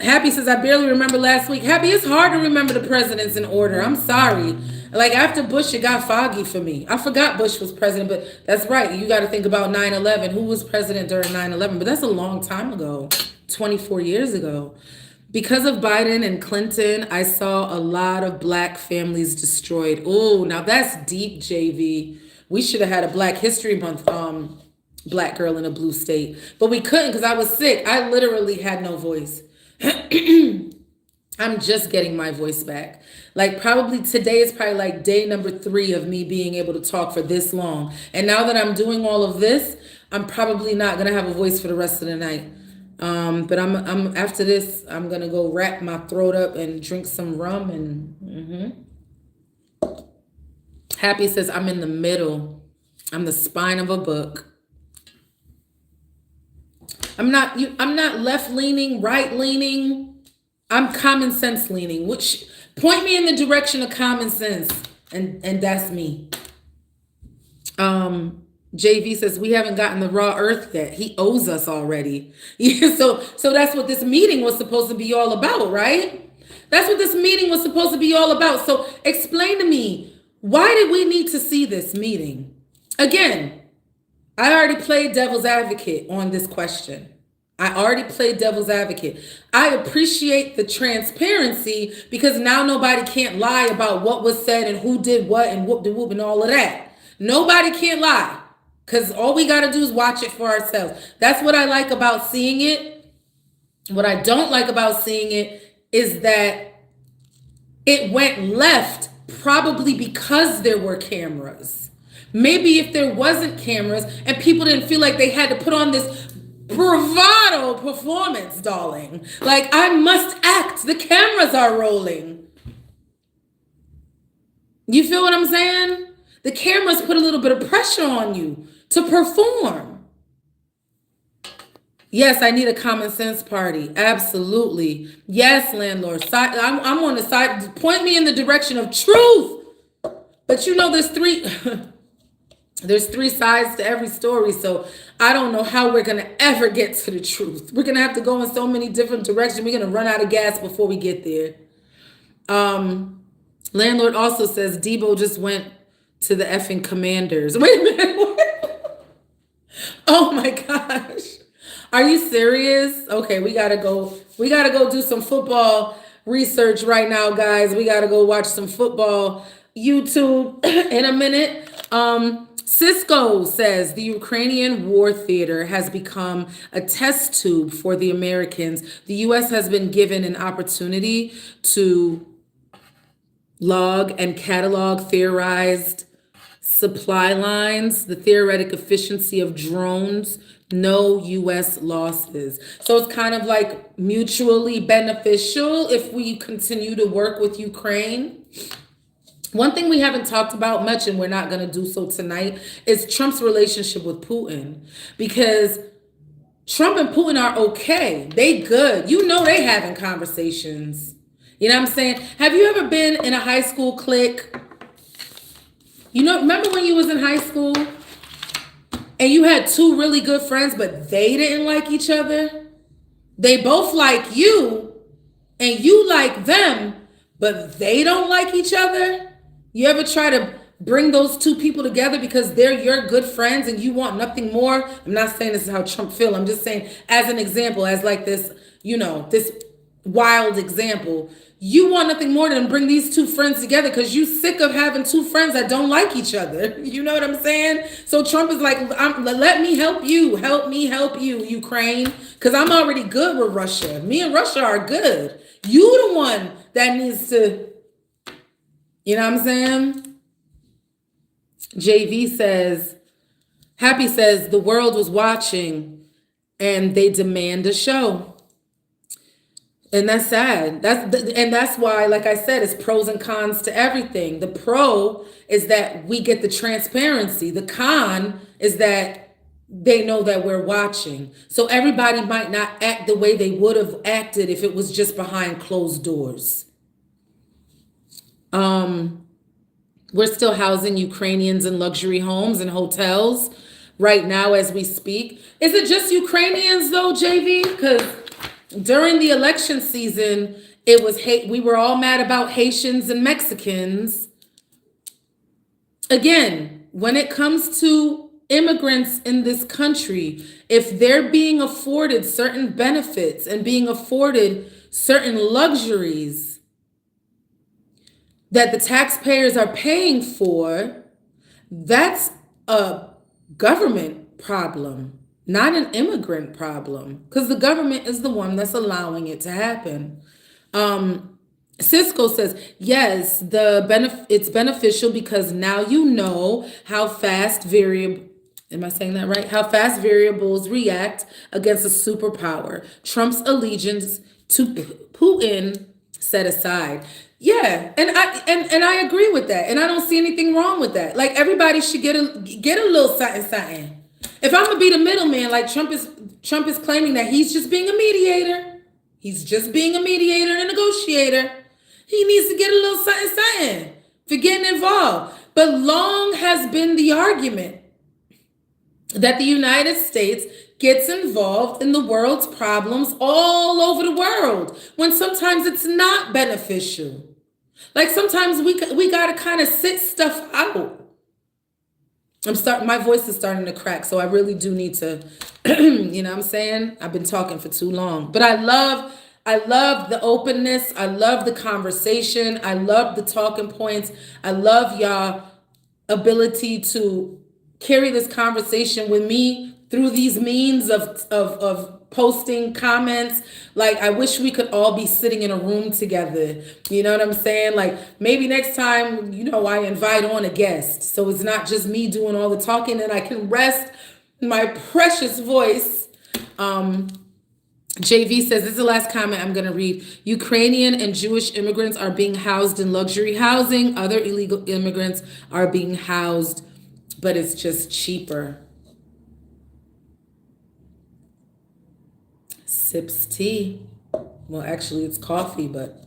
Happy says, I barely remember last week. Happy, it's hard to remember the presidents in order. I'm sorry. Like after Bush, it got foggy for me. I forgot Bush was president, but that's right. You got to think about 9/11. Who was president during 9/11? But that's a long time ago, 24 years ago. Because of Biden and Clinton, I saw a lot of black families destroyed. Oh, now that's deep, JV. We should have had a Black History Month Black Girl in a Blue State. But we couldn't because I was sick. I literally had no voice. I'm just getting my voice back. Like probably today is probably like day number 3 of me being able to talk for this long. And now that I'm doing all of this, I'm probably not going to have a voice for the rest of the night. But I'm after this, I'm going to go wrap my throat up and drink some rum and Happy says I'm in the middle. I'm the spine of a book. I'm not left leaning, right leaning. I'm common sense leaning, which point me in the direction of common sense. And that's me. JV says we haven't gotten the raw earth yet. He owes us already. Yeah, so that's what this meeting was supposed to be all about, right? That's what this meeting was supposed to be all about. So explain to me, why did we need to see this meeting? Again, I already played devil's advocate on this question. I already played devil's advocate. I appreciate the transparency because now nobody can't lie about what was said and who did what and whoop de whoop and all of that. Nobody can't lie because all we got to do is watch it for ourselves. That's what I like about seeing it. What I don't like about seeing it is that it went left probably because there were cameras. Maybe if there wasn't cameras and people didn't feel like they had to put on this bravado performance, darling. Like, I must act. The cameras are rolling. You feel what I'm saying? The cameras put a little bit of pressure on you to perform. Yes, I need a common sense party. Absolutely. Yes, landlord. I'm on the side. Point me in the direction of truth. But you know, there's three sides to every story, so I don't know how we're going to ever get to the truth. We're going to have to go in so many different directions. We're going to run out of gas before we get there. Landlord also says Debo just went to the effing Commanders. Wait a minute. Oh my gosh. Are you serious? Okay, we got to go do some football research right now, guys. We got to go watch some football YouTube in a minute. Cisco says the Ukrainian war theater has become a test tube for the Americans. The U.S. has been given an opportunity to log and catalog theorized supply lines, the theoretic efficiency of drones, no U.S. losses. So it's kind of like mutually beneficial if we continue to work with Ukraine. One thing we haven't talked about much, and we're not going to do so tonight, is Trump's relationship with Putin. Because Trump and Putin are okay. They good. You know they having conversations. You know what I'm saying? Have you ever been in a high school clique? You know, remember when you was in high school and you had two really good friends, but they didn't like each other? They both like you and you like them, but they don't like each other? You ever try to bring those two people together because they're your good friends and you want nothing more? I'm not saying this is how Trump feel. I'm just saying as an example, as like this, this wild example. You want nothing more than bring these two friends together because you sick of having two friends that don't like each other. You know what I'm saying? So Trump is like, let me help you. Help me help you, Ukraine. Because I'm already good with Russia. Me and Russia are good. You the one that needs to, you know what I'm saying? JV says, Happy says, the world was watching and they demand a show. And that's sad. That's why, like I said, it's pros and cons to everything. The pro is that we get the transparency. The con is that they know that we're watching. So everybody might not act the way they would have acted if it was just behind closed doors. We're still housing Ukrainians in luxury homes and hotels right now as we speak. Is it just Ukrainians though, JV? Because during the election season, it was we were all mad about Haitians and Mexicans. Again, when it comes to immigrants in this country, if they're being afforded certain benefits and being afforded certain luxuries that the taxpayers are paying for, that's a government problem. Not an immigrant problem, because the government is the one that's allowing it to happen. Cisco says, yes, it's beneficial because now you know how fast am I saying that right? How fast variables react against a superpower. Trump's allegiance to Putin set aside. Yeah, and I agree with that, and I don't see anything wrong with that. Like everybody should get a little something. If I'm gonna be the middleman, like Trump is claiming that he's just being a mediator. He's just being a mediator and a negotiator. He needs to get a little something for getting involved. But long has been the argument that the United States gets involved in the world's problems all over the world when sometimes it's not beneficial. Like sometimes we gotta kind of sit stuff out. My voice is starting to crack, so I really do need to, you know what I'm saying? I've been talking for too long. But I love the openness. I love the conversation. I love the talking points. I love y'all ability to carry this conversation with me through these means of posting comments. Like, I wish we could all be sitting in a room together. You know what I'm saying? Like, maybe next time, I invite on a guest. So it's not just me doing all the talking, and I can rest my precious voice. JV says, this is the last comment I'm going to read. Ukrainian and Jewish immigrants are being housed in luxury housing. Other illegal immigrants are being housed, but it's just cheaper. Sips tea. Well, actually, it's coffee, but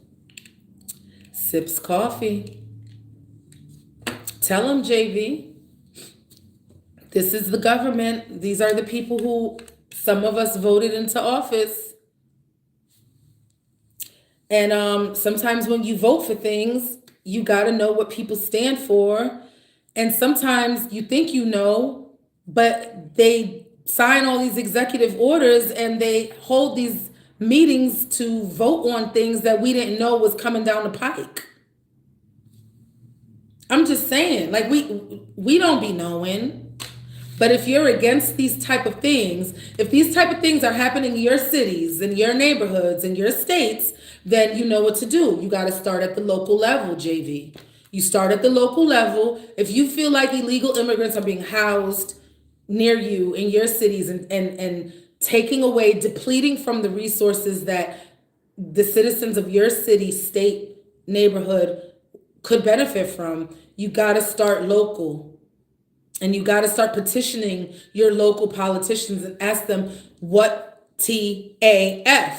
sips coffee. Tell them, JV, this is the government. These are the people who some of us voted into office. And sometimes when you vote for things, you got to know what people stand for. And sometimes you think you know, but they sign all these executive orders and they hold these meetings to vote on things that we didn't know was coming down the pike. I'm just saying, like, we don't be knowing. But if you're against these type of things, if these type of things are happening in your cities, in your neighborhoods, in your states, then you know what to do. You got to start at the local level, JV. You start at the local level. If you feel like illegal immigrants are being housed near you in your cities and taking away, depleting from the resources that the citizens of your city, state, neighborhood could benefit from, you got to start local. And you got to start petitioning your local politicians and ask them what TAF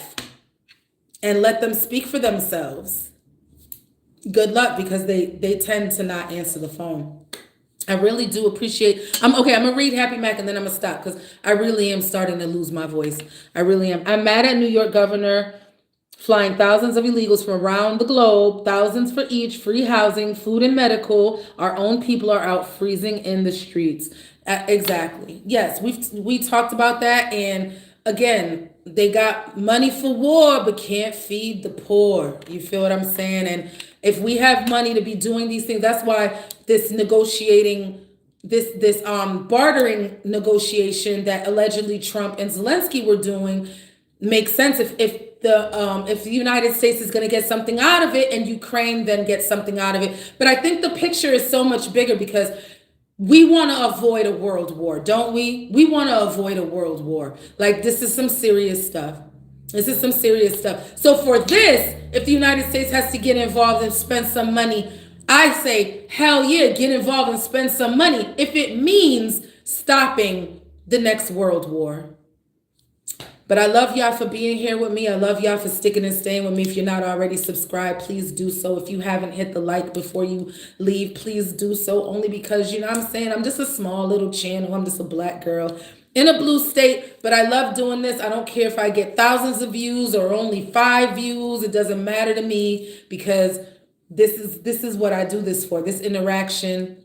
and let them speak for themselves. Good luck, because they tend to not answer the phone. I really do appreciate. I'm gonna read Happy Mac and then I'm gonna stop because I really am starting to lose my voice. I really am. I'm mad at New York Governor flying thousands of illegals from around the globe, thousands for each, free housing, food and medical. Our own people are out freezing in the streets. Exactly. Yes, we talked about that, and again, they got money for war but can't feed the poor. You feel what I'm saying? And if we have money to be doing these things, that's why this negotiating this bartering negotiation that allegedly Trump and Zelenskyy were doing makes sense if the United States is going to get something out of it and Ukraine then gets something out of it. But I think the picture is so much bigger because we want to avoid a world war, don't we? We want to avoid a world war. Like, this is some serious stuff. This is some serious stuff. So for this, if the United States has to get involved and spend some money, I say, hell yeah, get involved and spend some money if it means stopping the next world war. But I love y'all for being here with me. I love y'all for sticking and staying with me. If you're not already subscribed, please do so. If you haven't hit the like before you leave, please do so. Only because, you know what I'm saying, I'm just a small little channel. I'm just a black girl in a blue state. But I love doing this. I don't care if I get thousands of views or only 5 views. It doesn't matter to me because this is what I do this for, this interaction.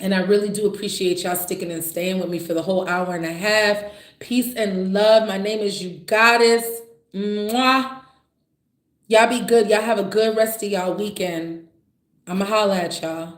And I really do appreciate y'all sticking and staying with me for the whole hour and a half. Peace and love. My name is You Goddess. Mwah. Y'all be good. Y'all have a good rest of y'all weekend. I'ma holla at y'all.